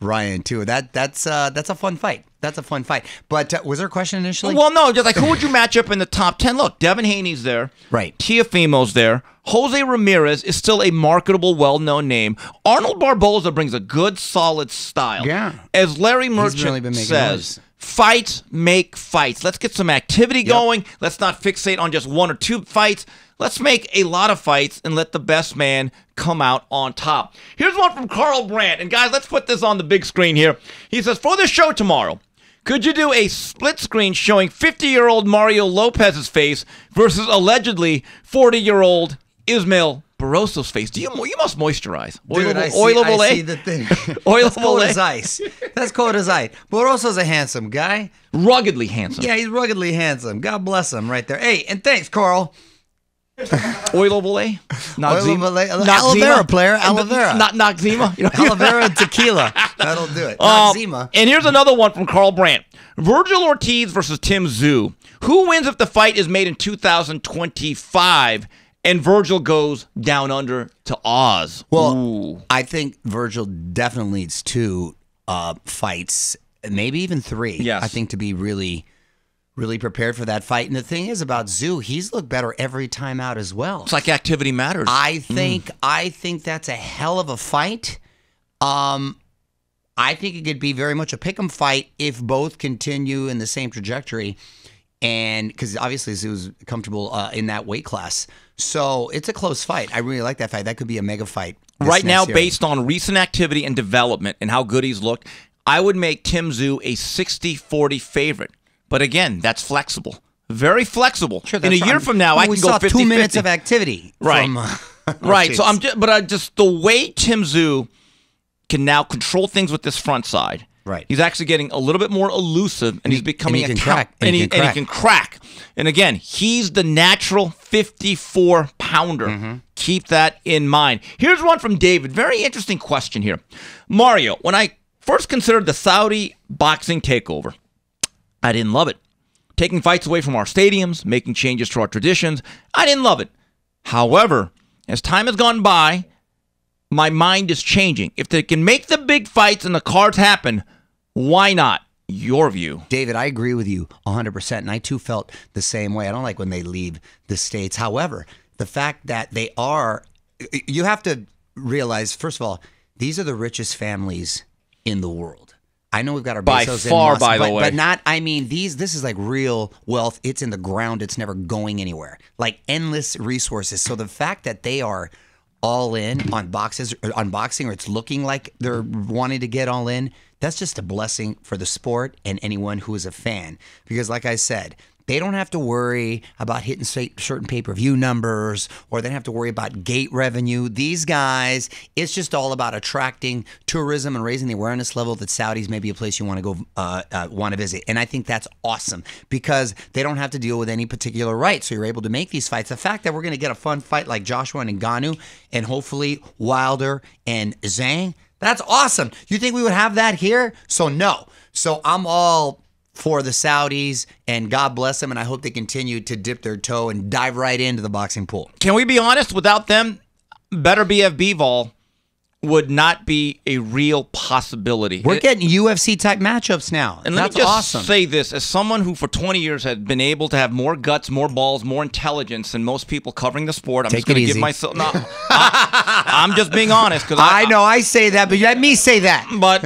[SPEAKER 3] Ryan too. That's a fun fight. That's a fun fight. But was there a question initially?
[SPEAKER 2] Well, no, just like who would you match up in the top 10? Look, Devin Haney's there.
[SPEAKER 3] Right.
[SPEAKER 2] Teofimo's there. Jose Ramirez is still a marketable, well-known name. Arnold Barboza brings a good, solid style.
[SPEAKER 3] Yeah.
[SPEAKER 2] As Larry Merchant
[SPEAKER 3] really been making
[SPEAKER 2] says,
[SPEAKER 3] noise.
[SPEAKER 2] Fights make fights. Let's get some activity going. Let's not fixate on just one or two fights. Let's make a lot of fights and let the best man come out on top. Here's one from Carl Brandt. And guys, let's put this on the big screen here. He says, for the show tomorrow, could you do a split screen showing 50-year-old Mario Lopez's face versus allegedly 40-year-old Ismael Barroso's face? You must moisturize.
[SPEAKER 3] Dude, I see the thing. That's cold as ice. That's cold as ice. Barroso's a handsome guy.
[SPEAKER 2] Ruggedly handsome.
[SPEAKER 3] Yeah, he's ruggedly handsome. God bless him right there. Hey, and thanks, Carl.
[SPEAKER 2] Oil Olay?
[SPEAKER 3] Aloe vera player. Aloe vera.
[SPEAKER 2] Not Noxzema.
[SPEAKER 3] Aloe vera and tequila. That'll do it. Noxzema.
[SPEAKER 2] And here's another one from Carl Brandt. Vergil Ortiz versus Tim Tszyu. Who wins if the fight is made in 2025 and Vergil goes down under to Oz?
[SPEAKER 3] Well, I think Vergil definitely needs 2 fights, maybe even 3.
[SPEAKER 2] Yes.
[SPEAKER 3] I think to be really really prepared for that fight. And the thing is about Tszyu, he's looked better every time out as well.
[SPEAKER 2] It's like activity matters.
[SPEAKER 3] I think that's a hell of a fight. I think it could be very much a pick'em fight if both continue in the same trajectory, and because obviously Tzew's comfortable in that weight class, so it's a close fight. I really like that fight. That could be a mega fight
[SPEAKER 2] right now, based on recent activity and development and how good he's looked. I would make Tim Tszyu a 60-40 favorite, but again, that's flexible, very flexible.
[SPEAKER 3] Sure,
[SPEAKER 2] in a year from now, I can go 50-50.
[SPEAKER 3] We saw 2 minutes of activity,
[SPEAKER 2] right? Right. So
[SPEAKER 3] geez.
[SPEAKER 2] Just the way Tim Tszyu can now control things with this front side.
[SPEAKER 3] Right.
[SPEAKER 2] He's actually getting a little bit more elusive, and he's becoming
[SPEAKER 3] he can
[SPEAKER 2] crack. And again, he's the natural 54-pounder.
[SPEAKER 3] Mm-hmm.
[SPEAKER 2] Keep that in mind. Here's one from David. Very interesting question here. Mario, when I first considered the Saudi boxing takeover, I didn't love it. Taking fights away from our stadiums, making changes to our traditions, I didn't love it. However, as time has gone by, my mind is changing. If they can make the big fights and the cards happen, why not? Your view.
[SPEAKER 3] David, I agree with you 100%, and I too felt the same way. I don't like when they leave the States. However, the fact that they are, you have to realize, first of all, these are the richest families in the world. I know we've got our
[SPEAKER 2] by
[SPEAKER 3] Bezos
[SPEAKER 2] far,
[SPEAKER 3] and Musk,
[SPEAKER 2] by the way,
[SPEAKER 3] but not. I mean, this is like real wealth. It's in the ground. It's never going anywhere. Like endless resources. So the fact that they are all in on boxing, or it's looking like they're wanting to get all in, that's just a blessing for the sport and anyone who is a fan. Because like I said, they don't have to worry about hitting certain pay-per-view numbers, or they don't have to worry about gate revenue. These guys, it's just all about attracting tourism and raising the awareness level that Saudi's may be a place you want to go, want to visit. And I think that's awesome because they don't have to deal with any particular rights. So you're able to make these fights. The fact that we're going to get a fun fight like Joshua and Ngannou, and hopefully Wilder and Zhang, that's awesome. You think we would have that here? So no. So I'm all for the Saudis, and God bless them, and I hope they continue to dip their toe and dive right into the boxing pool.
[SPEAKER 2] Can we be honest? Without them, Beterviev Bivol would not be a real possibility.
[SPEAKER 3] We're getting UFC-type matchups now.
[SPEAKER 2] And let
[SPEAKER 3] That's
[SPEAKER 2] me just
[SPEAKER 3] awesome.
[SPEAKER 2] say this. As someone who for 20 years has been able to have more guts, more balls, more intelligence than most people covering the sport, I'm just going to give myself... No, I'm just being honest. Because
[SPEAKER 3] I know I say that, but let me say that.
[SPEAKER 2] But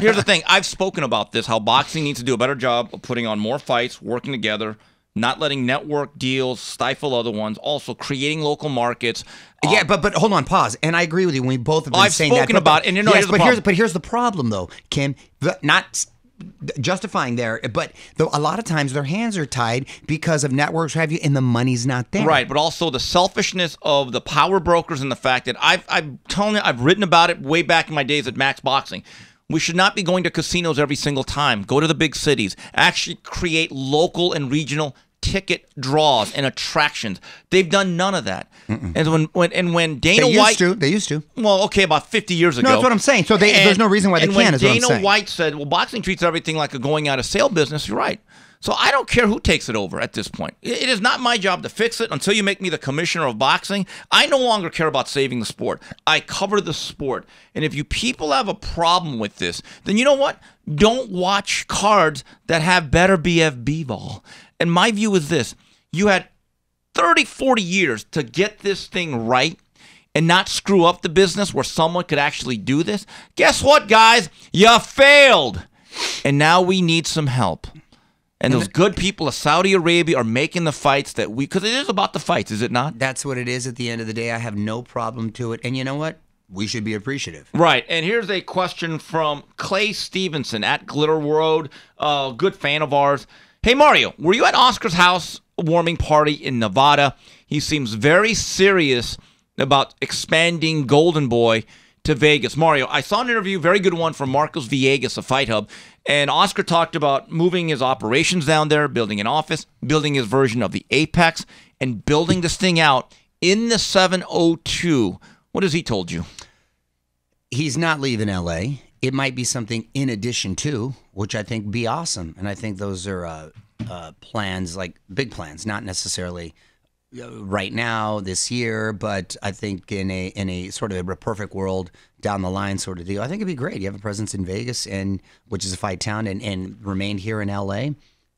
[SPEAKER 2] here's the thing. I've spoken about this, how boxing needs to do a better job of putting on more fights, working together, not letting network deals stifle other ones, also creating local markets.
[SPEAKER 3] Yeah, but hold on, pause. And I agree with you. We both have been saying that.
[SPEAKER 2] I've spoken about it, and
[SPEAKER 3] here's the problem, though, Kim. Not justifying there, but a lot of times their hands are tied because of networks, have you, and the money's not there.
[SPEAKER 2] Right, but also the selfishness of the power brokers and the fact that I'm telling you, I've written about it way back in my days at Max Boxing. We should not be going to casinos every single time. Go to the big cities. Actually create local and regional ticket draws and attractions. They've done none of that. And when Dana White...
[SPEAKER 3] They used to.
[SPEAKER 2] Well, okay, about 50 years ago.
[SPEAKER 3] No, that's what I'm saying. So there's no reason why they can't, is what I'm saying.
[SPEAKER 2] When Dana White said, well, boxing treats everything like a going out of sale business, you're right. So I don't care who takes it over at this point. It is not my job to fix it until you make me the commissioner of boxing. I no longer care about saving the sport. I cover the sport. And if you people have a problem with this, then you know what? Don't watch cards that have Beterviev Bivol. And my view is this. You had 30, 40 years to get this thing right and not screw up the business where someone could actually do this. Guess what, guys? You failed. And now we need some help. And those good people of Saudi Arabia are making the fights that because it is about the fights, is it not?
[SPEAKER 3] That's what it is at the end of the day. I have no problem to it. And you know what? We should be appreciative.
[SPEAKER 2] Right. And here's a question from Clay Stevenson at Glitter Road, a good fan of ours. Hey, Mario, were you at Oscar's house warming party in Nevada? He seems very serious about expanding Golden Boy to Vegas. Mario, I saw an interview, very good one from Marcos Villegas of Fight Hub, and Oscar talked about moving his operations down there, building an office, building his version of the Apex, and building this thing out in the 702. What has he told you?
[SPEAKER 3] He's not leaving L.A. It might be something in addition to, which I think be awesome. And I think those are plans, like big plans, not necessarily right now, this year, but I think in a sort of a perfect world down the line sort of deal, I think it'd be great. You have a presence in Vegas, and which is a fight town, and remain here in LA.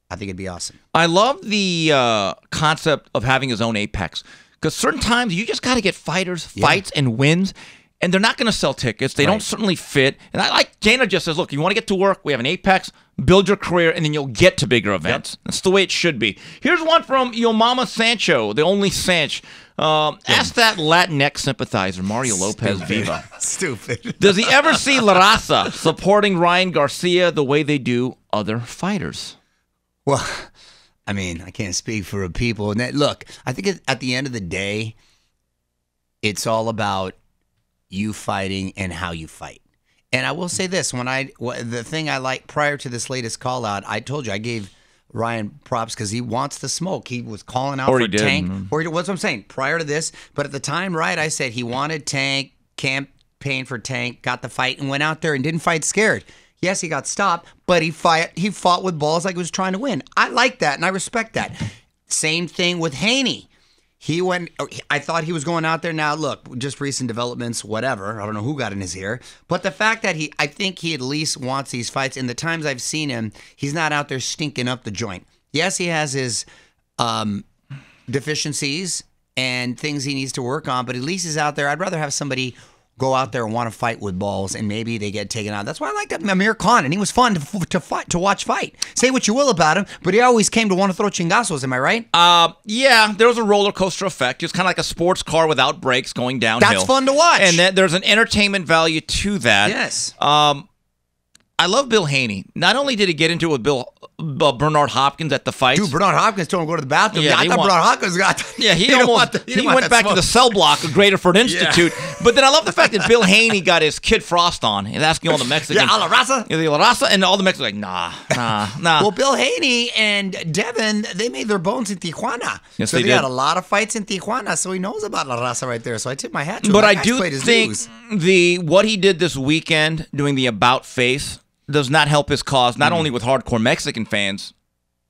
[SPEAKER 3] I think it'd be awesome.
[SPEAKER 2] I love the concept of having his own Apex, because certain times you just got to get fighters, fights, and wins, and they're not going to sell tickets. They don't certainly fit. And I like Dana just says, look, you want to get to work, we have an Apex, build your career, and then you'll get to bigger events. That's the way it should be. Here's one from Yo Mama Sancho, the only Sanch. Ask that Latinx sympathizer, Mario Lopez Viva.
[SPEAKER 3] Stupid.
[SPEAKER 2] Does he ever see La Raza supporting Ryan Garcia the way they do other fighters?
[SPEAKER 3] Well, I mean, I can't speak for people. And look, I think at the end of the day, it's all about you fighting and how you fight. And I will say this, the thing I like prior to this latest call out, I told you I gave Ryan props because he wants the smoke. He was calling out for Tank. Or what's what I'm saying, prior to this. But at the time, right, I said he wanted Tank, campaigned for Tank, got the fight, and went out there and didn't fight scared. Yes, he got stopped, but he fought with balls like he was trying to win. I like that, and I respect that. Same thing with Haney. I thought he was going out there. Now, look, just recent developments, whatever. I don't know who got in his ear. But the fact that I think he at least wants these fights. In the times I've seen him, he's not out there stinking up the joint. Yes, he has his deficiencies and things he needs to work on, but at least he's out there. I'd rather have somebody go out there and want to fight with balls, and maybe they get taken out. That's why I liked Amir Khan, and he was fun to watch fight. Say what you will about him, but he always came to want to throw chingazos. Am I right?
[SPEAKER 2] Yeah, there was a roller coaster effect. It was kind of like a sports car without brakes going downhill.
[SPEAKER 3] That's fun to watch.
[SPEAKER 2] And then there's an entertainment value to that.
[SPEAKER 3] Yes.
[SPEAKER 2] I love Bill Haney. Not only did he get into it with Bernard Hopkins at the fight.
[SPEAKER 3] Dude, Bernard Hopkins told him to go to the bathroom.
[SPEAKER 2] Yeah,
[SPEAKER 3] I thought Bernard Hopkins got.
[SPEAKER 2] Yeah, he went back to the cell block of Graterford Institute. But then I love the fact that Bill Haney got his Kid Frost on. He's asking all the Mexicans.
[SPEAKER 3] Yeah, a la raza.
[SPEAKER 2] Yeah, the La Raza, and all the Mexicans like, nah.
[SPEAKER 3] Well, Bill Haney and Devin, they made their bones in Tijuana.
[SPEAKER 2] Yes,
[SPEAKER 3] so
[SPEAKER 2] they
[SPEAKER 3] they
[SPEAKER 2] did.
[SPEAKER 3] got a lot of fights in Tijuana, so he knows about La Raza right there. So I tip my hat to him.
[SPEAKER 2] But
[SPEAKER 3] That
[SPEAKER 2] I
[SPEAKER 3] guy's
[SPEAKER 2] do
[SPEAKER 3] played his
[SPEAKER 2] think
[SPEAKER 3] dues.
[SPEAKER 2] what he did this weekend, doing the about face, does not help his cause, not only with hardcore Mexican fans,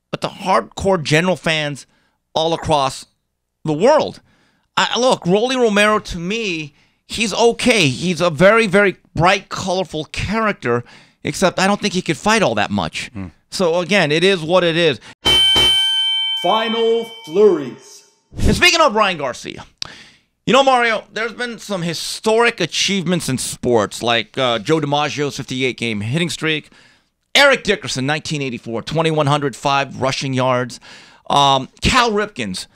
[SPEAKER 2] but the hardcore general fans all across the world. Look, Rolly Romero, to me, he's okay. He's a very, very bright, colorful character, except I don't think he could fight all that much. So, again, it is what it is.
[SPEAKER 8] Final flurries.
[SPEAKER 2] And speaking of Ryan Garcia, you know, Mario, there's been some historic achievements in sports, like Joe DiMaggio's 58-game hitting streak, Eric Dickerson, 1984, 2,105 rushing yards, Cal Ripken's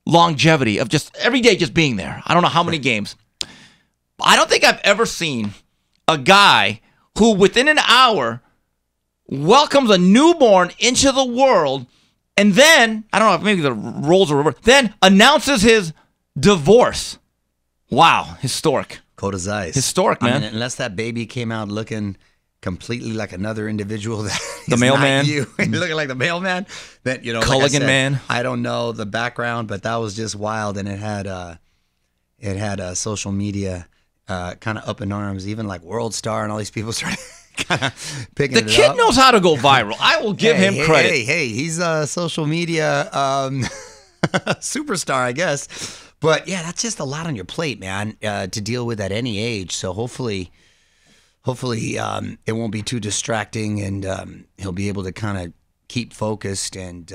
[SPEAKER 2] longevity of just every day just being there. I don't know how many games. I don't think I've ever seen a guy who, within an hour, welcomes a newborn into the world, and then, I don't know if maybe the roles are reversed, then announces his divorce. Wow, historic.
[SPEAKER 3] Cold as ice.
[SPEAKER 2] Historic, man.
[SPEAKER 3] I mean, unless that baby came out looking completely like another individual that
[SPEAKER 2] The
[SPEAKER 3] is
[SPEAKER 2] mailman.
[SPEAKER 3] not you, looking like the mailman. That, you know, like
[SPEAKER 2] Culligan
[SPEAKER 3] I said,
[SPEAKER 2] man.
[SPEAKER 3] I don't know the background, but that was just wild, and it had social media kind of up in arms, even like World Star and all these people started kind of picking it up.
[SPEAKER 2] The kid knows how to go viral. I will give him credit.
[SPEAKER 3] Hey, he's a social media superstar, I guess. But yeah, that's just a lot on your plate, man, to deal with at any age. So hopefully it won't be too distracting, and he'll be able to kind of keep focused and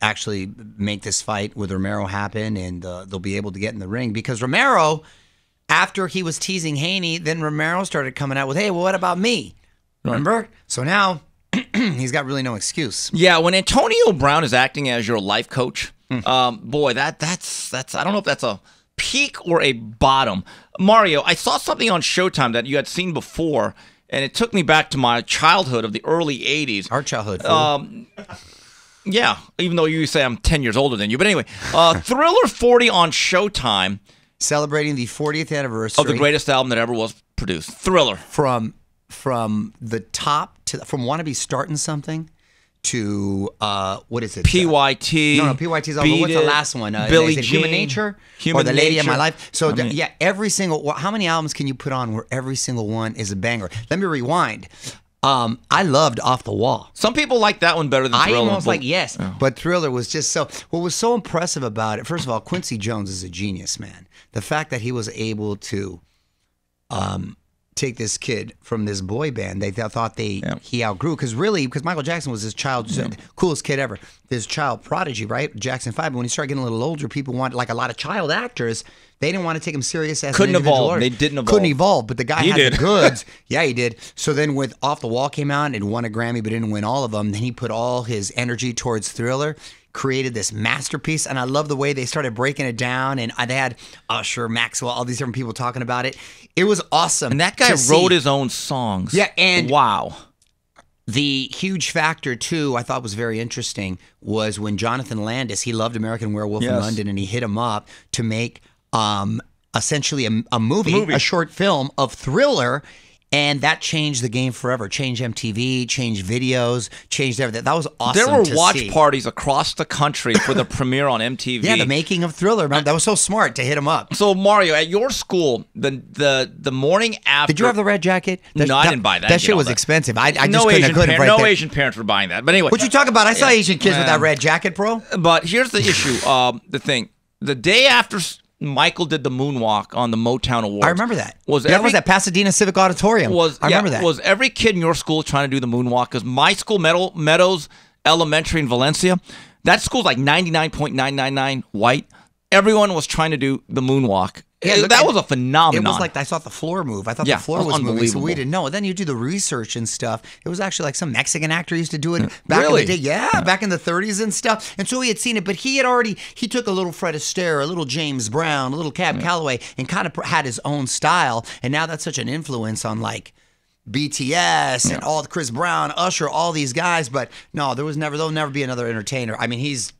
[SPEAKER 3] actually make this fight with Romero happen, and they'll be able to get in the ring. Because Romero, after he was teasing Haney, then Romero started coming out with, hey, well, what about me? Remember? So now he's got really no excuse.
[SPEAKER 2] Yeah, when Antonio Brown is acting as your life coach, boy, that's I don't know if that's a peak or a bottom. Mario, I saw something on Showtime that you had seen before, and it took me back to my childhood of the early 80s.
[SPEAKER 3] Our childhood.
[SPEAKER 2] Yeah, even though you say I'm 10 years older than you. But anyway, Thriller 40 on Showtime.
[SPEAKER 3] Celebrating the 40th anniversary
[SPEAKER 2] Of the greatest album that ever was produced. Thriller.
[SPEAKER 3] From the top to from Wannabe Starting Something to what is it?
[SPEAKER 2] PYT.
[SPEAKER 3] No, PYT is over. What's the last one?
[SPEAKER 2] Billie
[SPEAKER 3] is it
[SPEAKER 2] Jean.
[SPEAKER 3] Human Nature?
[SPEAKER 2] Human
[SPEAKER 3] or The Lady of
[SPEAKER 2] Nature.
[SPEAKER 3] My Life? So,
[SPEAKER 2] I mean-
[SPEAKER 3] yeah, every single... How many albums can you put on where every single one is a banger? Let me rewind. I loved Off the Wall.
[SPEAKER 2] Some people like that one better than Thriller.
[SPEAKER 3] I almost
[SPEAKER 2] but-
[SPEAKER 3] like, yes. But Thriller was just so... What was so impressive about it, first of all, Quincy Jones is a genius, man. The fact that he was able to take this kid from this boy band they thought he outgrew, because Michael Jackson was his coolest kid ever, this child prodigy, right? Jackson 5. But when he started getting a little older, people wanted, like a lot of child actors, they didn't want to take him serious as
[SPEAKER 2] couldn't
[SPEAKER 3] an individual
[SPEAKER 2] evolve.
[SPEAKER 3] artist.
[SPEAKER 2] They didn't evolve.
[SPEAKER 3] Couldn't evolve, but the guy
[SPEAKER 2] He
[SPEAKER 3] had
[SPEAKER 2] did.
[SPEAKER 3] the goods. Yeah, he did. So then with Off the Wall came out and won a Grammy, but didn't win all of them. Then he put all his energy towards Thriller, created this masterpiece, and I love the way they started breaking it down, and they had Usher, Maxwell, all these different people talking about it. It was awesome.
[SPEAKER 2] And that guy wrote his own songs.
[SPEAKER 3] Yeah, and
[SPEAKER 2] wow.
[SPEAKER 3] The huge factor, too, I thought was very interesting, was when Jonathan Landis, he loved American Werewolf in London, and he hit him up to make essentially a movie, a short film of Thriller, and that changed the game forever. Changed MTV, changed videos, changed everything. That was awesome.
[SPEAKER 2] There were
[SPEAKER 3] to
[SPEAKER 2] watch
[SPEAKER 3] see.
[SPEAKER 2] parties across the country for the premiere on MTV.
[SPEAKER 3] Yeah, the making of Thriller. Man, that was so smart to hit him up.
[SPEAKER 2] So Mario, at your school, the morning after,
[SPEAKER 3] Did you have the red jacket?
[SPEAKER 2] No, I didn't buy that.
[SPEAKER 3] That shit was expensive. I just
[SPEAKER 2] no
[SPEAKER 3] couldn't
[SPEAKER 2] Asian
[SPEAKER 3] right there.
[SPEAKER 2] Asian parents were buying that. But anyway,
[SPEAKER 3] What you talk about? I saw Asian kids with that red jacket, bro.
[SPEAKER 2] But here's the issue. The thing. The day after Michael did the moonwalk on the Motown Awards.
[SPEAKER 3] I remember that.
[SPEAKER 2] Was
[SPEAKER 3] at Pasadena Civic Auditorium. I remember that.
[SPEAKER 2] Was every kid in your school trying to do the moonwalk? Because my school, Meadows Elementary in Valencia, that school's like 99.999 white. Everyone was trying to do the moonwalk.
[SPEAKER 3] Yeah,
[SPEAKER 2] that was a phenomenon.
[SPEAKER 3] It was like I saw the floor move. I thought the floor was moving, so we didn't know. And then you do the research and stuff. It was actually like some Mexican actor used to do it back in the day. Yeah, back in the 30s and stuff. And so he had seen it, but he took a little Fred Astaire, a little James Brown, a little Cab Calloway, and kind of had his own style. And now that's such an influence on like BTS and all the Chris Brown, Usher, all these guys. But no, there'll never be another entertainer. I mean, he's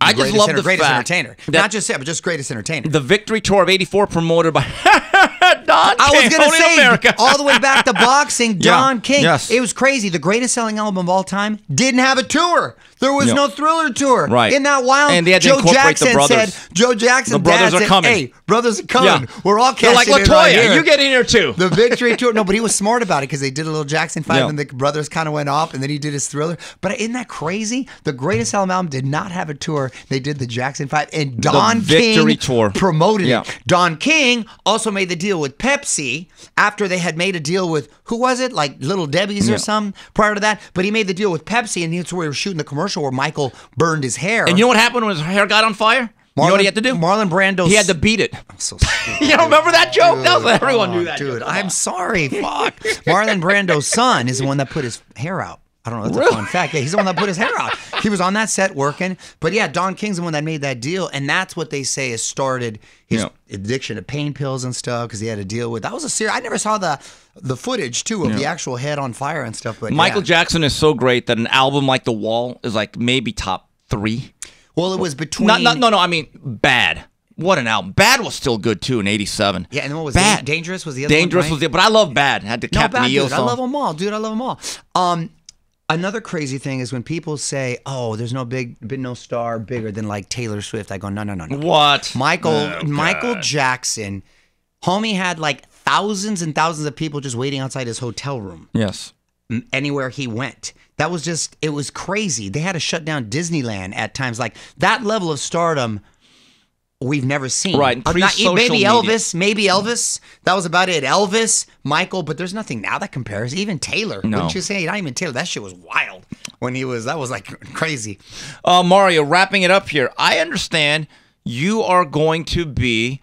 [SPEAKER 2] I just love the
[SPEAKER 3] greatest
[SPEAKER 2] fact
[SPEAKER 3] entertainer.
[SPEAKER 2] that
[SPEAKER 3] Not just him, but just greatest entertainer.
[SPEAKER 2] the Victory Tour of '84 promoted by Don
[SPEAKER 3] I was
[SPEAKER 2] King,
[SPEAKER 3] going to
[SPEAKER 2] only
[SPEAKER 3] say,
[SPEAKER 2] America.
[SPEAKER 3] all the way back to boxing, Don King.
[SPEAKER 2] Yes.
[SPEAKER 3] It was crazy. The greatest selling album of all time didn't have a tour. There was no Thriller tour.
[SPEAKER 2] Right.
[SPEAKER 3] Isn't that wild?
[SPEAKER 2] And they had to incorporate the brothers.
[SPEAKER 3] Joe Jackson
[SPEAKER 2] The brothers are
[SPEAKER 3] said,
[SPEAKER 2] coming.
[SPEAKER 3] hey, brothers are coming.
[SPEAKER 2] Yeah.
[SPEAKER 3] We're all
[SPEAKER 2] They're
[SPEAKER 3] catching
[SPEAKER 2] like,
[SPEAKER 3] it right
[SPEAKER 2] Latoya,
[SPEAKER 3] here.
[SPEAKER 2] you get in here too.
[SPEAKER 3] The Victory Tour. No, but he was smart about it because they did a little Jackson 5
[SPEAKER 2] Yeah.
[SPEAKER 3] and the brothers kind of went off and then he did his Thriller. But isn't that crazy? The greatest album did not have a tour. They did the Jackson 5 and Don
[SPEAKER 2] Victory
[SPEAKER 3] King
[SPEAKER 2] Tour.
[SPEAKER 3] promoted
[SPEAKER 2] Yeah.
[SPEAKER 3] it. Don King also made the deal with Pepsi after they had made a deal with, who was it? Like Little Debbie's or something prior to that. But he made the deal with Pepsi and that's where he was shooting the commercial where Michael burned his hair.
[SPEAKER 2] And you know what happened when his hair got on fire? You know what he had to do?
[SPEAKER 3] Marlon Brando's...
[SPEAKER 2] He had to beat it.
[SPEAKER 3] I'm so stupid.
[SPEAKER 2] You don't remember that joke?
[SPEAKER 3] Dude,
[SPEAKER 2] That was everyone knew that.
[SPEAKER 3] Dude,
[SPEAKER 2] joke.
[SPEAKER 3] I'm sorry. Fuck. Marlon Brando's son is the one that put his hair out. I don't know. That's a fun fact. Yeah, he's the one that put his hair out. He was on that set working. But yeah, Don King's the one that made that deal. And that's what they say has started his addiction to pain pills and stuff because he had to deal with. That was a serious. I never saw the footage, too, of the actual head on fire and stuff. But
[SPEAKER 2] Michael Jackson is so great that an album like The Wall is like maybe top 3.
[SPEAKER 3] Well, it was between...
[SPEAKER 2] No, I mean, Bad. What an album. Bad was still good, too, in 87.
[SPEAKER 3] Yeah, and then what was
[SPEAKER 2] Bad?
[SPEAKER 3] Dangerous was the other
[SPEAKER 2] Dangerous
[SPEAKER 3] one, right?
[SPEAKER 2] was the... But I love Bad. Had the Captain
[SPEAKER 3] Bad,
[SPEAKER 2] EO
[SPEAKER 3] dude.
[SPEAKER 2] song.
[SPEAKER 3] I love them all, dude. I love them all. Another crazy thing is when people say, "Oh, there's been no star bigger than like Taylor Swift." I go, "No.
[SPEAKER 2] What?
[SPEAKER 3] Michael Jackson, homie had like thousands and thousands of people just waiting outside his hotel room.
[SPEAKER 2] Yes.
[SPEAKER 3] Anywhere he went. That was just, it was crazy. They had to shut down Disneyland at times. Like that level of stardom we've never seen.
[SPEAKER 2] Right. Pre-social
[SPEAKER 3] maybe
[SPEAKER 2] media.
[SPEAKER 3] Elvis. That was about it. Elvis, Michael, but there's nothing now that compares. Even Taylor.
[SPEAKER 2] No.
[SPEAKER 3] Wouldn't you say? Not even Taylor. That shit was wild when that was like crazy.
[SPEAKER 2] Mario, wrapping it up here. I understand you are going to be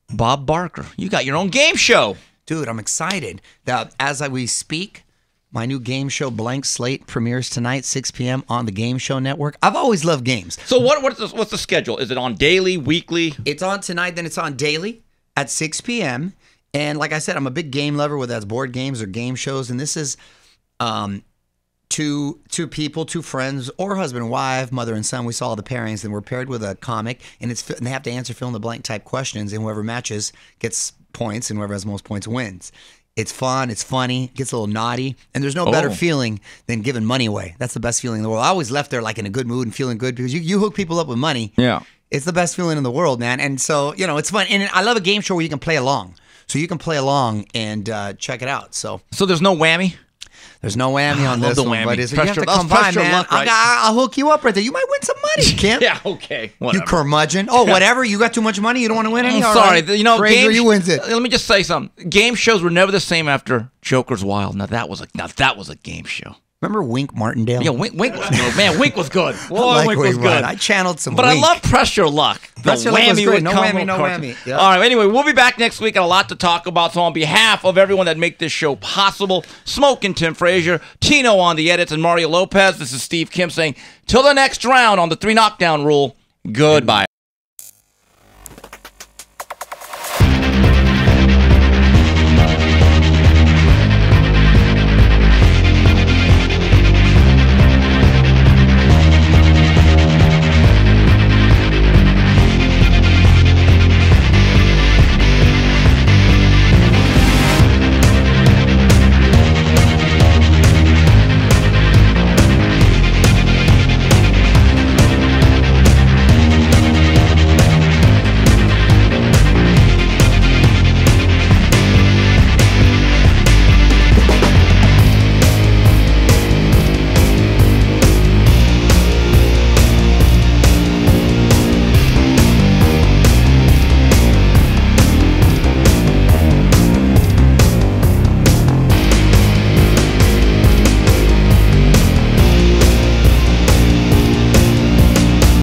[SPEAKER 2] Bob Barker. You got your own game show.
[SPEAKER 3] Dude, I'm excited that we speak, my new game show, Blank Slate, premieres tonight, 6 p.m. on the Game Show Network. I've always loved games.
[SPEAKER 2] So what's the schedule? Is it on daily, weekly?
[SPEAKER 3] It's on tonight, then it's on daily at 6 p.m. And like I said, I'm a big game lover, whether that's board games or game shows. And this is two people, two friends, or husband and wife, mother and son. We saw all the pairings, and we're paired with a comic, and they have to answer fill-in-the-blank type questions, and whoever matches gets points, and whoever has the most points wins. It's fun. It's funny. It gets a little naughty. And there's no better feeling than giving money away. That's the best feeling in the world. I always left there like in a good mood and feeling good because you hook people up with money.
[SPEAKER 2] Yeah.
[SPEAKER 3] It's the best feeling in the world, man. And so, it's fun. And I love a game show where you can play along. So you can play along and check it out. So
[SPEAKER 2] there's no whammy?
[SPEAKER 3] There's no whammy on this
[SPEAKER 2] the
[SPEAKER 3] one,
[SPEAKER 2] whammy.
[SPEAKER 3] but you have to
[SPEAKER 2] I'll
[SPEAKER 3] come by,
[SPEAKER 2] press your
[SPEAKER 3] man.
[SPEAKER 2] luck, right?
[SPEAKER 3] I'll hook you up right there. You might win get some money, Kim.
[SPEAKER 2] Yeah, okay. Whatever.
[SPEAKER 3] You curmudgeon. Oh, whatever. You got too much money. You don't want to win any.
[SPEAKER 2] I'm
[SPEAKER 3] All
[SPEAKER 2] sorry.
[SPEAKER 3] right.
[SPEAKER 2] You know,
[SPEAKER 3] Frazier,
[SPEAKER 2] game,
[SPEAKER 3] you wins it.
[SPEAKER 2] Let me just say something. Game shows were never the same after Joker's Wild. Now that was a game show.
[SPEAKER 3] Remember Wink Martindale?
[SPEAKER 2] Yeah, Wink was good. Man, Wink was good.
[SPEAKER 3] I
[SPEAKER 2] Whoa,
[SPEAKER 3] like
[SPEAKER 2] Wink
[SPEAKER 3] Wink
[SPEAKER 2] was good.
[SPEAKER 3] Martin. I channeled some
[SPEAKER 2] But
[SPEAKER 3] Wink.
[SPEAKER 2] I love Press Your Luck.
[SPEAKER 3] Press Your Luck was great. No whammy, no whammy. Yeah.
[SPEAKER 2] All right, anyway, we'll be back next week. Got a lot to talk about. So on behalf of everyone that make this show possible, Smoke and Tim Frazier, Tino on the edits, and Mario Lopez, this is Steve Kim saying, till the next round on the 3 Knockdown Rule, goodbye.